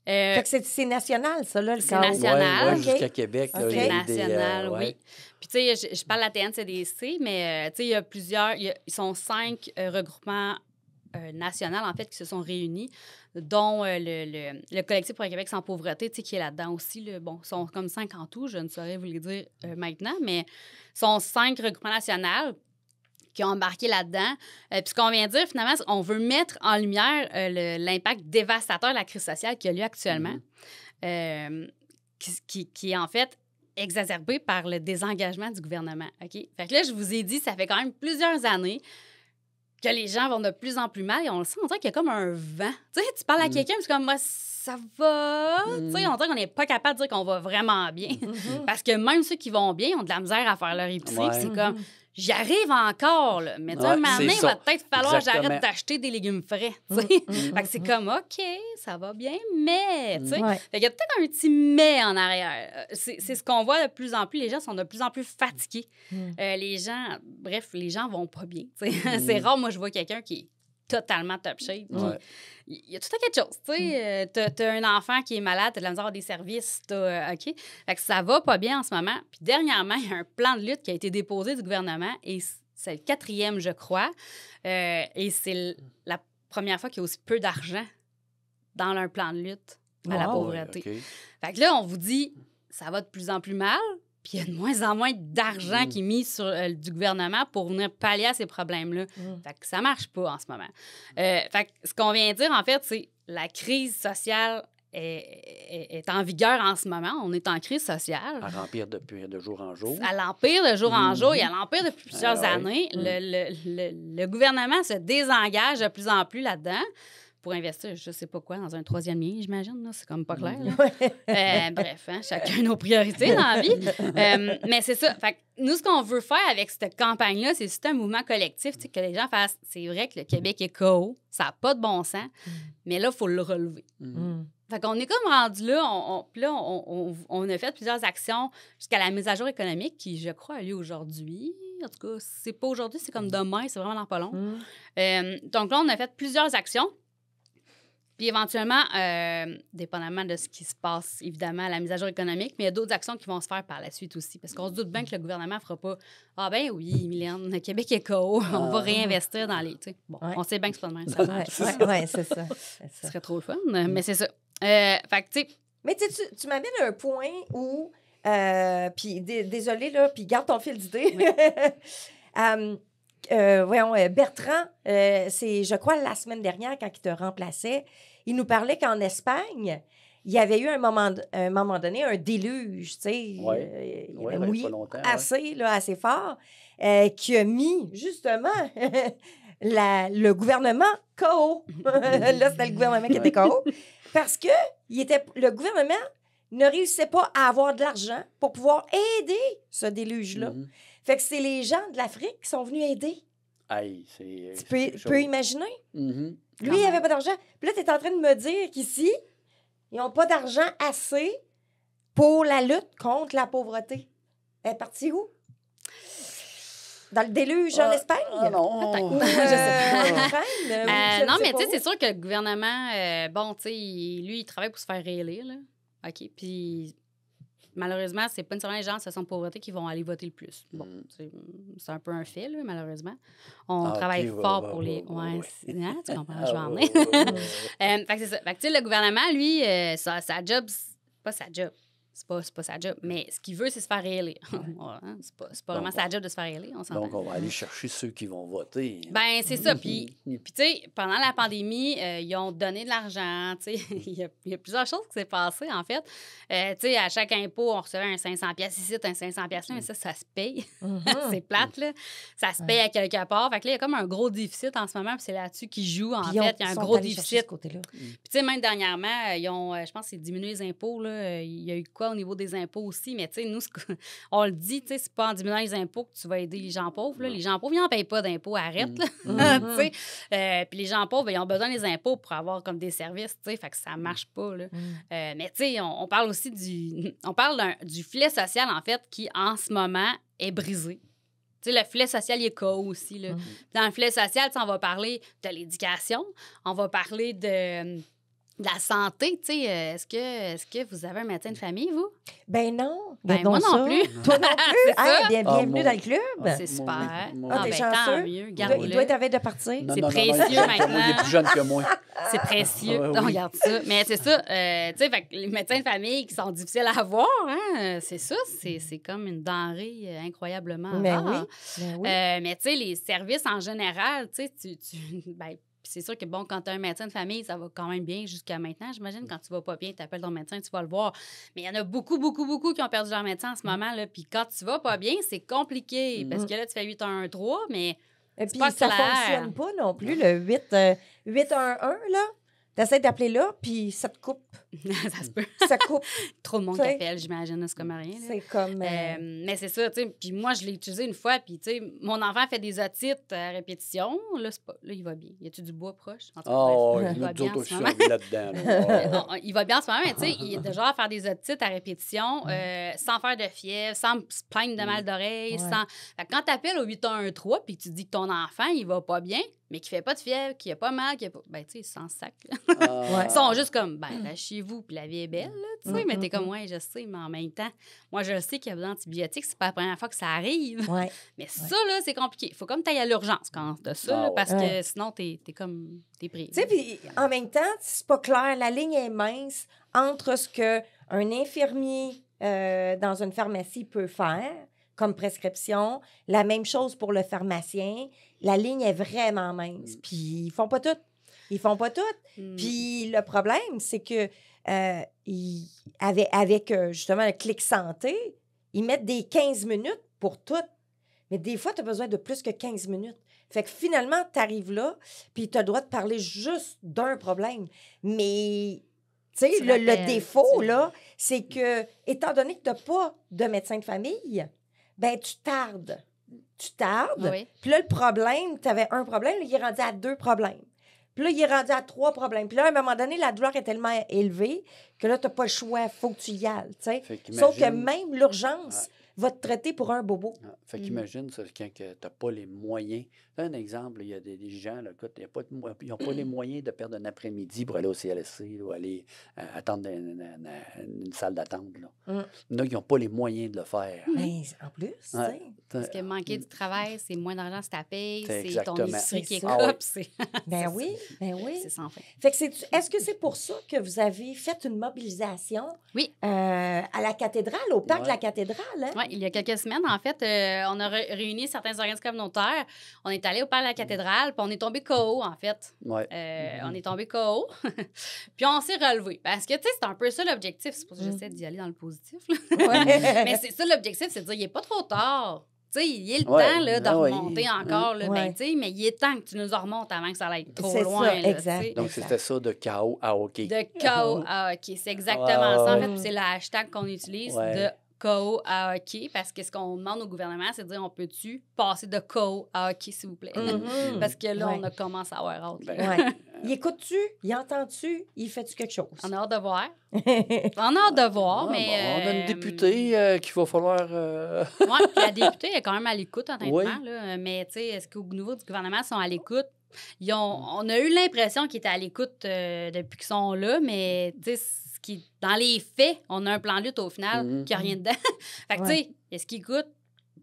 Fait que c'est national, ça, là, le c'est KO. national. Oui, OK. jusqu'à Québec. Là, OK. il y a eu C'est national, ouais. oui. Puis, tu sais, je parle de la TNCDC, mais, tu sais, il y a plusieurs... Ils sont 5 regroupements nationaux, en fait, qui se sont réunis, dont le Collectif pour un Québec sans pauvreté, tu sais, qui est là-dedans aussi. Là. Bon, ils sont comme 5 en tout, je ne saurais vous les dire maintenant, mais ils sont 5 regroupements nationaux qui ont embarqué là-dedans. Puis ce qu'on vient de dire, finalement, c'est qu'on veut mettre en lumière l'impact dévastateur de la crise sociale qui a lieu actuellement, qui est en fait exacerbé par le désengagement du gouvernement. OK? Fait que là, je vous ai dit, ça fait quand même plusieurs années que les gens vont de plus en plus mal et on le sent, on dirait qu'il y a comme un vent. Tu sais, tu parles à quelqu'un, c'est comme, moi, ça va. Tu sais, on dirait qu'on n'est pas capable de dire qu'on va vraiment bien. Parce que même ceux qui vont bien ont de la misère à faire leur épicerie. Ouais. Puis c'est comme, j'y arrive encore, là. Mais tu sais, un moment donné, il va peut-être falloir que Exactement. j'arrête d'acheter des légumes frais. Tu sais. Fait que c'est comme, OK, ça va bien, mais, tu sais. Ouais. Fait qu'il y a peut-être un petit mais en arrière. C'est ce qu'on voit de plus en plus. Les gens sont de plus en plus fatigués. Les gens vont pas bien. Tu sais. C'est rare, moi, je vois quelqu'un qui est totalement top shape. Ouais. Il y a tout à quelque chose. Tu sais, t'as un enfant qui est malade, t'as de la misère à avoir des services, OK? Fait que ça va pas bien en ce moment. Puis dernièrement, il y a un plan de lutte qui a été déposé du gouvernement et c'est le 4e, je crois. Et c'est la première fois qu'il y a aussi peu d'argent dans un plan de lutte à la Wow. pauvreté. OK. Fait que là, on vous dit, ça va de plus en plus mal, puis il y a de moins en moins d'argent qui est mis sur du gouvernement pour venir pallier à ces problèmes-là. Fait que ça marche pas en ce moment. Fait que ce qu'on vient de dire, en fait, c'est la crise sociale est en vigueur en ce moment. On est en crise sociale. À remplir de jour en jour. Elle empire de jour en jour et elle empire depuis plusieurs Ah ouais. années. Le gouvernement se désengage de plus en plus là-dedans pour investir, je sais pas quoi, dans un 3e lien, j'imagine. Là. C'est comme pas clair. Là. Bref, hein, chacun nos priorités dans la vie. Mais c'est ça. Fait que nous, ce qu'on veut faire avec cette campagne-là, c'est un mouvement collectif, tu sais, que les gens fassent. C'est vrai que le Québec est KO, ça n'a pas de bon sens, mais là, il faut le relever. Fait qu'on est comme rendu là, on a fait plusieurs actions jusqu'à la mise à jour économique qui, je crois, a lieu aujourd'hui. En tout cas, c'est pas aujourd'hui, c'est comme demain, c'est vraiment dans pas long. Donc là, on a fait plusieurs actions. Puis éventuellement, dépendamment de ce qui se passe, évidemment, à la mise à jour économique, mais il y a d'autres actions qui vont se faire par la suite aussi. Parce qu'on se doute bien que le gouvernement ne fera pas « Ah ben oui, Mylène, le Québec est KO, on va réinvestir dans les... » tu sais. Bon, on sait bien que c'est pas de même. Ça marche. Ouais, c'est ça. Ce serait trop le fun, mais c'est ça. Fait que, tu sais... Mais tu m'amènes à un point où, puis désolé, là, puis garde ton fil d'idée. Voyons, Bertrand, c'est, je crois, la semaine dernière, quand il te remplaçait, il nous parlait qu'en Espagne, il y avait eu un moment donné un déluge, tu sais, il avait mouillé pas longtemps, assez fort, qui a mis, justement, le gouvernement KO. Là, c'était le gouvernement qui était KO. Parce que le gouvernement ne réussissait pas à avoir de l'argent pour pouvoir aider ce déluge-là. Fait que c'est les gens de l'Afrique qui sont venus aider. Aïe, Tu peux imaginer? Mm-hmm. Lui, il n'avait pas d'argent. Puis là, tu es en train de me dire qu'ici, ils n'ont pas d'argent assez pour la lutte contre la pauvreté. Elle est partie où? Dans le déluge en Espagne? Non. Ou, Je sais en Ukraine? non, mais tu sais, c'est sûr que le gouvernement, bon, tu sais, lui, il travaille pour se faire réélire, là. OK, puis malheureusement, c'est pas nécessairement les gens en situation de pauvreté qui vont aller voter le plus. Bon, c'est un peu un fait, là, malheureusement. On travaille fort pour les... Ouais, tu comprends, je vais en venir. Fait que c'est ça. Fait que, tu sais, le gouvernement, lui, sa job, c'est pas sa job. C'est pas sa job. Mais ce qu'il veut, c'est se faire réélire. C'est pas vraiment sa job de se faire réélire, on s'entend. Donc, on va aller chercher ceux qui vont voter. Ben c'est ça. Puis tu sais, pendant la pandémie, ils ont donné de l'argent. Tu sais, il y a plusieurs choses qui s'est passé, en fait. Tu sais, à chaque impôt, on recevait un 500$ ici, un 500$ là, mais ça se paye. C'est plate, là. Ça se paye à quelque part. Fait que là, il y a comme un gros déficit en ce moment, puis c'est là-dessus qu'ils jouent, en fait. Il y a un gros déficit. Puis tu sais, même dernièrement, ils ont, je pense, c'est diminué les impôts, là. Il y a eu quoi au niveau des impôts aussi, mais tu sais, nous, on le dit, tu sais, c'est pas en diminuant les impôts que tu vas aider les gens pauvres, là. Les gens pauvres, ils n'en payent pas d'impôts, arrête, là. Tu sais, puis les gens pauvres, ils ont besoin des impôts pour avoir comme des services, tu sais, fait que ça marche pas, là. Mais tu sais, on parle aussi du filet social, en fait, qui, en ce moment, est brisé. Tu sais, le filet social, il est KO aussi, là. Dans le filet social, on va parler de l'éducation, on va parler de la santé, tu sais, est-ce que vous avez un médecin de famille, vous? Ben non. Ben moi non plus. Toi non plus? Bienvenue dans le club. C'est super. T'es chanceux. Tant mieux. Il doit être à veille de partir. C'est précieux maintenant. Il est plus jeune que moi. C'est précieux. Oui. On regarde ça. Mais c'est ça. Tu sais, fait que les médecins de famille qui sont difficiles à avoir, hein, c'est ça. C'est comme une denrée incroyablement rare. Mais tu sais, les services en général, tu sais, ben, c'est sûr que, bon, quand tu as un médecin de famille, ça va quand même bien jusqu'à maintenant. J'imagine, quand tu vas pas bien, tu appelles ton médecin, tu vas le voir. Mais il y en a beaucoup, beaucoup, beaucoup qui ont perdu leur médecin en ce moment, là. Puis quand tu vas pas bien, c'est compliqué. Parce que là, tu fais 8-1-1-3, mais et puis ça fonctionne pas non plus, le 8-1-1, là. T'essaies d'appeler là, puis ça te coupe. Ça se peut. Ça coupe. Trop de monde qui appelle, j'imagine, c'est comme rien. Là. C'est comme... mais c'est ça, tu sais. Puis moi, je l'ai utilisé une fois, puis tu sais, mon enfant fait des otites à répétition. Là, là, il va bien. Y a-tu du bois proche? En tout cas, il va bien en ce moment. Là-dedans. Il va bien en ce moment, mais tu sais, il est déjà à faire des otites à répétition, sans faire de fièvre, sans se plaindre de mal d'oreille, sans... Fait que quand t'appelles au 8-1-1-3, puis tu dis que ton enfant, il va pas bien, mais qui fait pas de fièvre, qui a pas mal, qui a pas... Ben, tu sais, sans sac. Ils sont juste comme, ben, chez-vous, puis la vie est belle, là, tu sais. Mais t'es comme, ouais, je sais, mais en même temps, moi, je sais qu'il y a besoin d'antibiotiques. C'est pas la première fois que ça arrive. Mais ça, là, c'est compliqué. Il faut comme t'ailles à l'urgence quand t'as ça, là, parce que sinon, t'es pris. Tu sais, puis en même temps, c'est pas clair. La ligne est mince entre ce qu'un infirmier dans une pharmacie peut faire comme prescription. La même chose pour le pharmacien. La ligne est vraiment mince. Puis ils font pas tout. Puis le problème, c'est que avec justement le Clic Santé, ils mettent des 15 minutes pour tout. Mais des fois, tu as besoin de plus que 15 minutes. Fait que finalement, tu arrives là, puis tu as le droit de parler juste d'un problème. Mais, tu sais, le défaut, là, c'est que, étant donné que tu n'as pas de médecin de famille, ben tu tardes. Oui. Puis là, le problème, tu avais un problème, là, il est rendu à 2 problèmes. Puis là, il est rendu à 3 problèmes. Puis là, à un moment donné, la douleur est tellement élevée que là, tu n'as pas le choix. Il faut que tu y ailles. Sauf que même l'urgence va te traiter pour un bobo. Fait qu'imagine, ça, quand tu n'as pas les moyens. Un exemple, il y a des gens, là, écoute, ils n'ont pas les moyens de perdre un après-midi pour aller au CLSC ou aller attendre une salle d'attente. Il y en a qui n'ont pas les moyens de le faire. Mais en plus, tu sais. Parce que manquer du travail, c'est moins d'argent sur ta paye, c'est ton Exactement. épicerie qui est ça. coupe. Ben oui. C'est sans fin. Fait que est-ce que c'est pour ça que vous avez fait une mobilisation à la cathédrale, au parc de la cathédrale? Hein? Oui, il y a quelques semaines, en fait, on a réuni certains organismes communautaires. On est allé au parc de la cathédrale, puis on est tombé KO, en fait. On est tombé KO. Puis on s'est relevé. Parce que, tu sais, c'est un peu ça l'objectif. C'est pour ça que j'essaie d'y aller dans le positif. Mais c'est ça l'objectif, c'est de dire, il n'est pas trop tard. Tu sais, il y a le temps là, de remonter encore. Là, ben, mais il est temps que tu nous en remontes avant que ça aille trop loin. Ça, là, exact. Donc, c'était ça de KO à hockey. De KO à hockey. C'est exactement ça. En fait, c'est le hashtag qu'on utilise de KO à hockey, parce que ce qu'on demande au gouvernement, c'est de dire, on peut-tu passer de KO à hockey, s'il vous plaît? Parce que là, on a commencé à avoir hâte. Il écoute-tu? Il entend-tu? Il fait-tu quelque chose? On a hâte de voir. On a hâte de voir, mais... on a une députée qu'il va falloir... Oui, la députée est quand même à l'écoute, honnêtement. Là, mais, tu sais, est-ce qu'au niveau du gouvernement, ils sont à l'écoute? On a eu l'impression qu'ils étaient à l'écoute depuis qu'ils sont là, mais, tu sais, ce dans les faits, on a un plan de lutte au final qui n'a rien dedans. Fait que, tu Ouais. sais, est-ce qu'il goûte?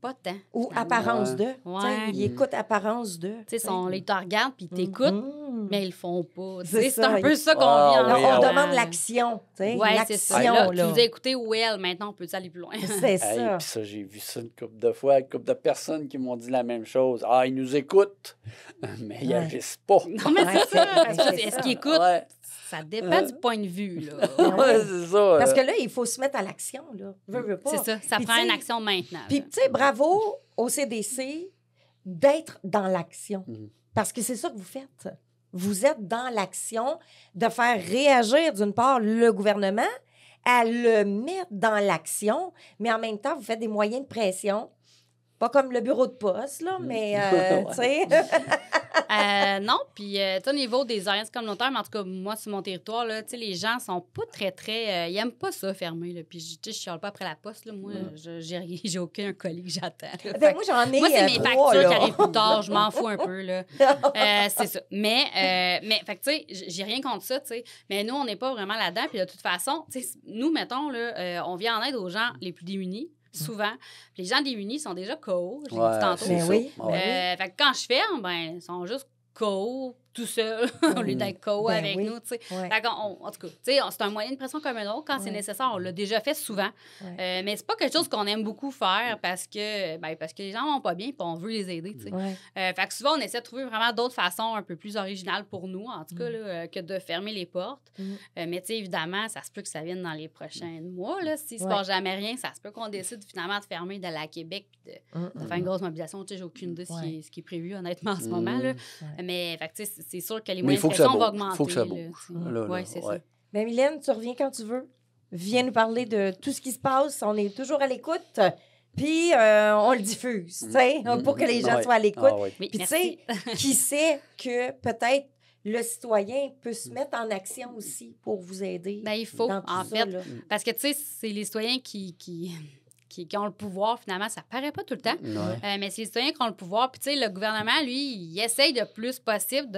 Pas de temps. Ou apparence de. Ouais. Tu sais, ils écoutent apparence de. Tu sais, ils te regardent puis ils t'écoutent, Mhm. mais ils le font pas. Tu C'est sais, c'est ça, un peu ça qu'on vit Ah, en Là, oui, on ah oui. demande l'action. Tu sais, Oui, c'est ça. l'action, Là, là. tu nous as écouté Well, maintenant, on peut aller plus loin. C'est Hey, ça. puis ça, j'ai vu ça une couple de fois, une couple de personnes qui m'ont dit la même chose. Ah, ils nous écoutent, mais ils Ouais. agissent pas. Non, mais Ouais, c'est ça. c'est- Parce que c'est est-ce ça. qu'ils écoutent? Ouais, Ça dépend du point de vue, là. ouais, c'est ça. Parce que là, il faut se mettre à l'action, là. Veux pas. C'est ça. Ça Puis, prend tu sais, une action maintenant. Puis, là. tu sais, bravo au CDC d'être dans l'action. Mhm. Parce que c'est ça que vous faites. Vous êtes dans l'action de faire réagir, d'une part, le gouvernement, à le mettre dans l'action, mais en même temps, vous faites des moyens de pression. Pas comme le bureau de poste, là, mais, Ouais. tu sais... Non, puis tu sais, au niveau des alliances communautaires, mais en tout cas, moi, sur mon territoire, là, tu sais, les gens sont pas très... ils aiment pas ça, fermer, là. Puis, tu sais, je chiale pas après la poste, là. Moi, j'ai aucun colis que j'attends. là. Ben, Fait moi, j'en ai moi, c'est mes trois, factures là. qui arrivent plus tard. Je m'en fous un peu, là. C'est ça. Mais fait que, tu sais, j'ai rien contre ça, tu sais. Mais nous, on n'est pas vraiment là-dedans. Puis, de toute façon, tu sais, nous, mettons, là, on vient en aide aux gens les plus démunis, souvent. Puis les gens démunis sont déjà KO, je l'ai dit tantôt. Ben c'est oui. ça. Ouais. Fait que quand je ferme, ben, ils sont juste KO tout seuls, au lieu d'être KO Ben avec oui. nous, tu sais. Ouais. Fait qu'en en tout cas, tu sais, c'est un moyen de pression comme un autre quand c'est Ouais. nécessaire. On l'a déjà fait souvent. Ouais. Mais c'est pas quelque chose qu'on aime beaucoup faire parce que les gens vont pas bien et on veut les aider, tu sais. Ouais. Fait que souvent, on essaie de trouver vraiment d'autres façons un peu plus originales pour nous, en tout cas, là, que de fermer les portes. Mais tu sais, évidemment, ça se peut que ça vienne dans les prochains mois. Là. S'il se Ouais. passe jamais rien, ça se peut qu'on décide finalement de fermer de la Québec puis de faire une grosse mobilisation. Tu sais, j'ai aucune idée Ouais. ce qui est prévu, honnêtement, en ce moment. Là. Ouais. Mais fait que, tu sais, c'est sûr que les Mais il moyens faut de que ça pression vont bouge. augmenter. Faut que ça là, bouge. tu sais. Là, Ouais, là, c'est ouais. ça. Ben, Mylène, tu reviens quand tu veux. Viens nous parler de tout ce qui se passe. On est toujours à l'écoute. Puis, on le diffuse, tu sais, pour que les gens Ouais. soient à l'écoute. Ah, oui. Oui, Puis, tu sais, merci. qui sait que peut-être le citoyen peut se mettre en action aussi pour vous aider. Ben, il faut, dans tout en ça, fait. là. Parce que, tu sais, c'est les citoyens qui ont le pouvoir, finalement. Ça paraît pas tout le temps. Ouais. Mais c'est les citoyens qui ont le pouvoir. Puis, tu sais, le gouvernement, lui, il essaye le plus possible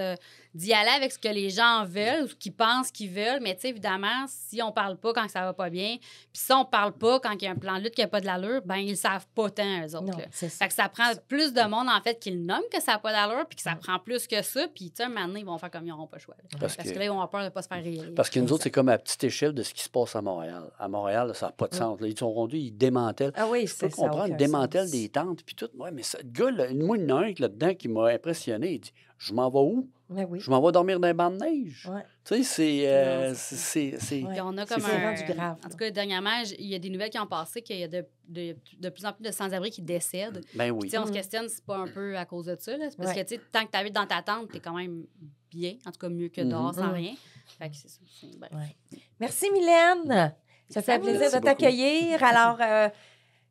d'y aller avec ce que les gens veulent ou ce qu'ils pensent qu'ils veulent. Mais, tu sais, évidemment, si on parle pas quand ça va pas bien, puis si on parle pas quand il y a un plan de lutte qui n'a pas de l'allure, ben ils le savent pas tant, eux autres. Non, là. c'est ça. Fait que ça prend plus de monde, en fait, qui le nomment que ça n'a pas d'allure, puis que ça prend plus que ça. Puis, tu sais, maintenant, ils vont faire comme ils n'auront pas le choix. là. Parce Parce que- que là, ils vont avoir peur de ne pas se faire réélire. Parce que nous autres, c'est comme à petite échelle de ce qui se passe à Montréal. À Montréal, là, ça n'a pas de sens. Là, ils sont rendus, ils démantèlent. Ah oui, Je peux c'est ça. comprendre, aucun démantèle sens. des tentes, puis tout. Ouais, mais ça, le gars, là, moi, il y en a un là-dedans qui m'a impressionné. Il dit Je m'en vais où Ben oui. Je m'en vais dormir dans les bancs de neige. Ouais. Tu sais, Non, c'est. Ouais. Puis on a C'est comme ça. un... rendu grave, En tout cas, dernièrement, il y a des nouvelles qui ont passé qu'il y a de plus en plus de sans-abri qui décèdent. Ben Puis, oui. tu sais, on se questionne, c'est pas un peu à cause de ça. Là. C'est parce Ouais. que, tu sais, tant que tu habites dans ta tente, t'es quand même bien. En tout cas, mieux que dehors, sans Mhm. rien. Fait que c'est ça. Bref. Ouais. Merci, Mylène. Ça fait plaisir Merci de beaucoup. t'accueillir. Alors,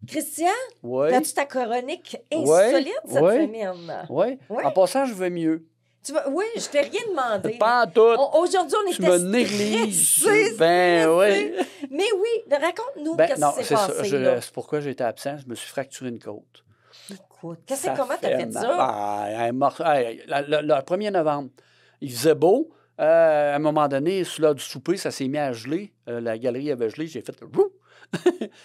Christian, Oui. as-tu ta chronique Ouais, insolite cette ouais. semaine? Oui. Ouais. En passant, je vais mieux. Oui, je t'ai rien demandé. Pas en tout. Aujourd'hui, on Tu était me négliges. stressés, Ben oui. Mais oui, raconte-nous Ben qu'est-ce non, qui c'est s'est ça. passé. Là. C'est pourquoi j'ai été absent. Je me suis fracturé une côte. Écoute, comment t'as fait fait mal. ça? Ah, le 1er novembre, il faisait beau. À un moment donné, sous l'heure du souper, ça s'est mis à geler. La galerie avait gelé. J'ai fait Wouh!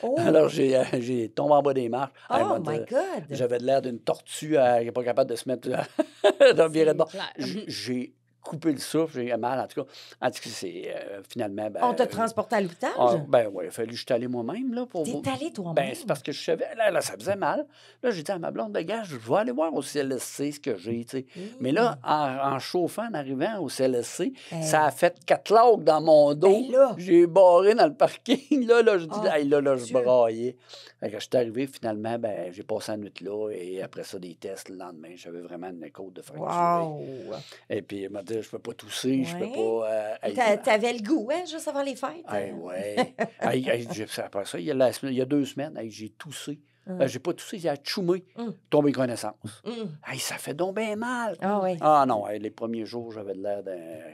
Oh, Alors, j'ai tombé en bas des marches. Ah, oh moi, my God! j'avais l'air d'une tortue qui n'est pas capable de se mettre dans le virer de bord. clair. J'ai coupé le souffle, j'ai mal. En tout cas, c'est finalement. Ben, On t'a transporté à l'hôpital? ben oui, il a fallu que je suis allé moi-même. Là, pour T'es allé toi-même? Ben, c'est parce que je savais, là, ça faisait mal. Là, j'ai dit à ma blonde, de gars, je vais aller voir au CLSC ce que j'ai, tu sais. Mais là, en chauffant, en arrivant au CLSC, ça a fait 4 lacs dans mon dos. Ben là! J'ai barré dans le parking. Là, je dis, Oh, hey, là, je Dieu. braillais. Fait que je suis arrivé, finalement, ben, j'ai passé la nuit là. Et après ça, des tests le lendemain. J'avais vraiment une côte de fracture. Wow! Et puis, il m'a dit, je peux pas tousser, je peux Ouais. pas... T'avais le goût, hein, juste avant les fêtes? Hey, ouais. Après ça, il y a 2 semaines, hey, j'ai toussé. J'ai pas toussé, j'ai tchoumé. Tombé connaissance. Hey, ça fait donc bien mal. Ah oui. Ah non, hey, les premiers jours, j'avais de l'air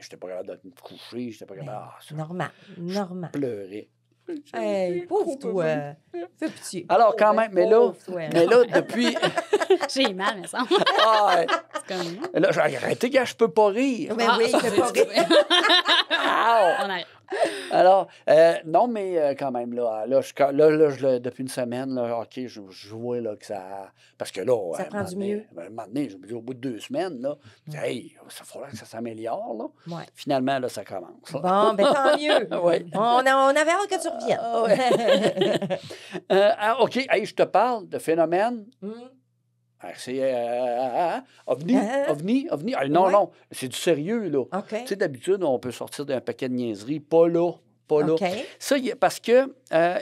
j'étais pas capable de me coucher, j'étais pas capable... ça Normal. pleurait. Hey, pauvre toi. Fais pitié. Alors, quand même, mais là, Pauvre toi. depuis... J'ai mal, mais ça. Ah, ouais. C'est comme... Là, j'ai arrêté, gars, je peux pas rire. Ben oui, il fait pas rire. Ow! On arrête. Alors, non, mais quand même, depuis une semaine, là, OK, je vois là, que ça... Parce que là... Ça prend du mieux. À un moment donné, au bout de 2 semaines, là, je dis, hey, ça faudra que ça s'améliore, là. Ouais. Finalement, là, ça commence. Bon, ben tant mieux. Oui. On avait hâte que tu reviennes. OK, hey, je te parle de phénomène... C'est ovni. Ah, non, Ouais. non, c'est du sérieux, là. OK. Tu sais, d'habitude, on peut sortir d'un paquet de niaiseries. Pas là. Pas là. OK. Ça, parce que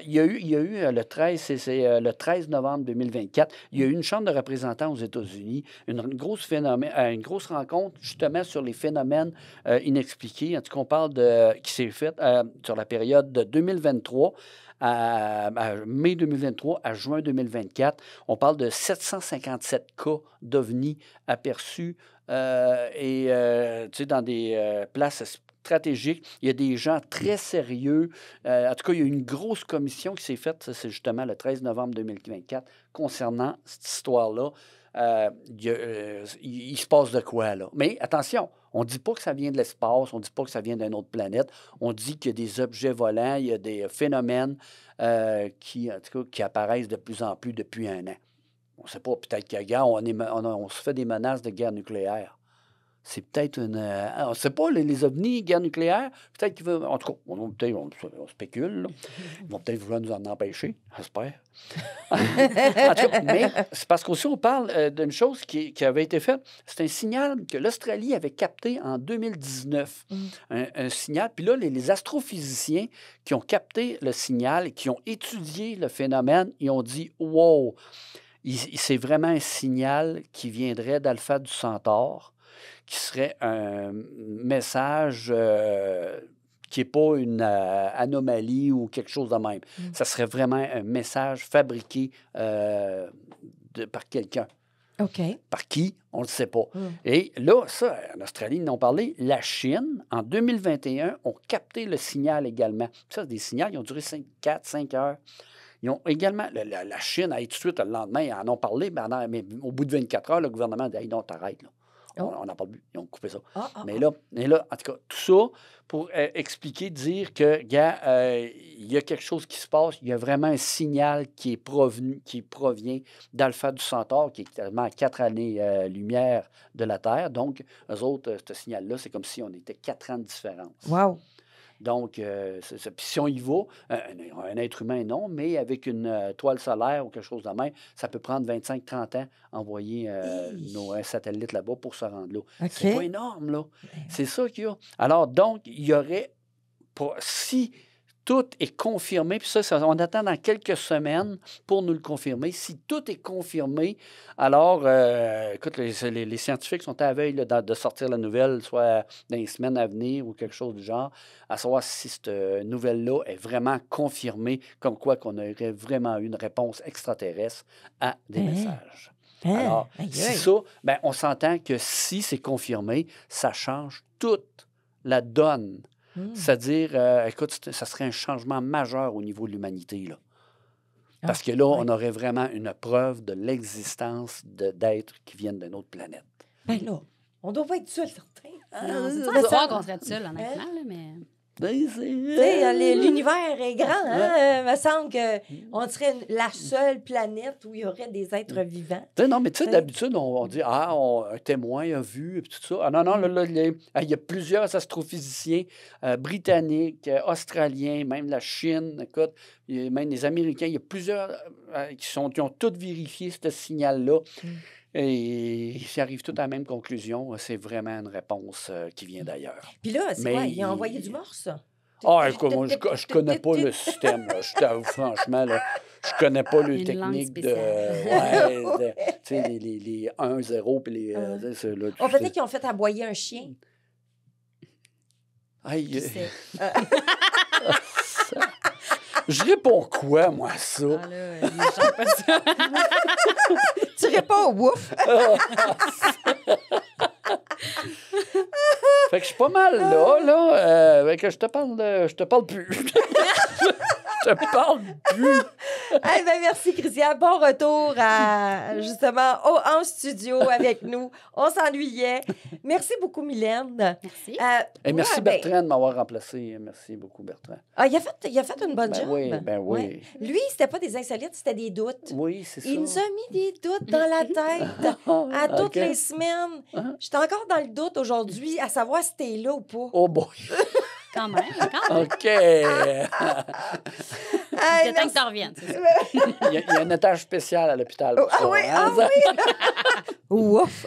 il y a eu le 13, c'est le 13 novembre 2024, il y a eu une Chambre de représentants aux États-Unis, une grosse rencontre justement sur les phénomènes inexpliqués. En tout cas, on parle qui s'est faite sur la période de 2023 à mai 2023 à juin 2024. On parle de 757 cas d'OVNI aperçus tu sais, dans des places stratégiques. Il y a des gens très sérieux. En tout cas, il y a une grosse commission qui s'est faite, c'est justement le 13 novembre 2024, concernant cette histoire-là. Il se passe de quoi, là? Mais attention, on ne dit pas que ça vient de l'espace, on ne dit pas que ça vient d'une autre planète. On dit qu'il y a des objets volants, il y a des phénomènes qui apparaissent de plus en plus depuis un an. On ne sait pas, peut-être on se fait des menaces de guerre nucléaire. C'est peut-être on ne sait pas, les ovnis, guerre nucléaire, peut-être qu'ils veulent... En tout cas, on spécule, là. Ils vont peut-être vouloir nous en empêcher, j'espère. En tout cas, mais c'est parce qu'aussi, on parle d'une chose qui avait été faite. C'est un signal que l'Australie avait capté en 2019. Un signal. Puis là, les astrophysiciens qui ont capté le signal, qui ont étudié le phénomène, ils ont dit « Wow! » C'est vraiment un signal qui viendrait d'Alpha du Centaure, qui serait un message qui n'est pas une anomalie ou quelque chose de même. Ça serait vraiment un message fabriqué par quelqu'un. OK. Par qui? On ne le sait pas. Et là, ça, en Australie, ils en ont parlé. La Chine, en 2021, ont capté le signal également. Ça, des signaux, ils ont duré 4-5 heures. Ils ont également, la Chine, tout de suite, le lendemain, ils en ont parlé, mais au bout de 24 heures, le gouvernement a dit « Hey, non, t'arrêtes, là. » On n'en parle plus. Ils ont coupé ça. Mais là, en tout cas, tout ça pour expliquer, dire que, il y a quelque chose qui se passe. Il y a vraiment un signal qui provient d'Alpha du Centaure, qui est tellement à 4 années-lumière de la Terre. Donc, eux autres, ce signal-là, c'est comme si on était 4 ans de différence. Wow! Donc, puis si on y va, un être humain, non, mais avec une toile solaire ou quelque chose de même, ça peut prendre 25-30 ans envoyer un satellite là-bas pour se rendre là. OK. C'est pas énorme, là. C'est ça qu'il y a. Alors, donc, il y aurait, si tout est confirmé, puis ça, on attend dans quelques semaines pour nous le confirmer. Si tout est confirmé, alors, écoute, les scientifiques sont à la veille là, de sortir la nouvelle, soit dans les semaines à venir ou quelque chose du genre, à savoir si cette nouvelle-là est vraiment confirmée, comme quoi qu'on aurait vraiment eu une réponse extraterrestre à des messages. Alors, si ça, ben, on s'entend que si c'est confirmé, ça change toute la donne. C'est-à-dire, écoute, ça serait un changement majeur au niveau de l'humanité, là. Parce que là, on aurait vraiment une preuve de l'existence d'êtres qui viennent d'une autre planète. Ben là, on doit pas être seul, certain. C'est pas fort qu'on serait seul, honnêtement, là, mais... Tu sais, l'univers est grand, hein? Me semble qu'on serait la seule planète où il y aurait des êtres vivants. Non, mais tu sais, d'habitude, on dit, un témoin a vu, et tout ça. Ah non, là, il y a plusieurs astrophysiciens britanniques, australiens, même la Chine, écoute, même les Américains, il y a plusieurs qui ont tous vérifié ce signal-là. Et ils arrivent tous à la même conclusion. C'est vraiment une réponse qui vient d'ailleurs. Puis là, c'est quoi? Il a envoyé du morse? Écoute, moi, je connais pas le système. Je t'avoue, franchement, là, je connais pas les techniques de... tu sais, les 1-0 puis les... peut-être qu'ils ont fait aboyer un chien. Aïe, je réponds quoi, moi, ça? Ah là, pas ça. Tu réponds ouf! Fait que je suis pas mal là. Fait que je te parle plus. Je Je te parle plus. Eh ben, merci, Christian. Bon retour justement en studio avec nous. On s'ennuyait. Merci beaucoup, Mylène. Merci. Et merci, ouais, ben, Bertrand, de m'avoir remplacé. Merci beaucoup, Bertrand. il a fait une bonne Ben job. oui, ben oui. Ouais. Lui, c'était pas des insolites, c'était des doutes. Oui, c'est ça. Il nous a mis des doutes dans la tête à toutes OK. les semaines. J'étais encore dans le doute aujourd'hui à savoir si t'es là ou pas. Oh boy. Quand même, quand même. OK. Hey, C'est temps que merci. tu reviennes, c'est ça. Il y a un étage spécial à l'hôpital. pour ça, hein? Ouf!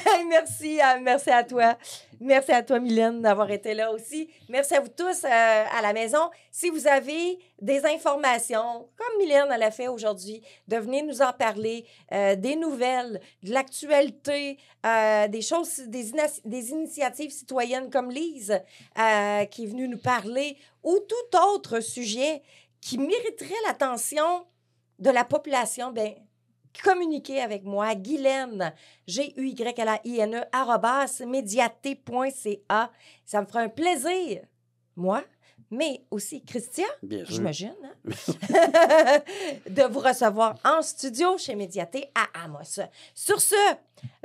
Hey, merci à toi. Merci à toi, Mylène, d'avoir été là aussi. Merci à vous tous à la maison. Si vous avez des informations, comme Mylène elle a fait aujourd'hui, de venir nous en parler, des nouvelles, de l'actualité, des choses, des initiatives citoyennes comme Lise, qui est venue nous parler, ou tout autre sujet qui mériterait l'attention de la population, bien, communiquez avec moi, Guylaine, GUYLAINE, @mediaté.ca. Ça me fera un plaisir, moi, mais aussi Christian, Bien sûr. j'imagine, hein, de vous recevoir en studio chez Médiaté à Amos. Sur ce,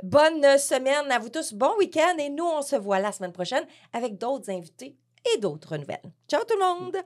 bonne semaine à vous tous, bon week-end, et nous, on se voit la semaine prochaine avec d'autres invités et d'autres nouvelles. Ciao tout le monde!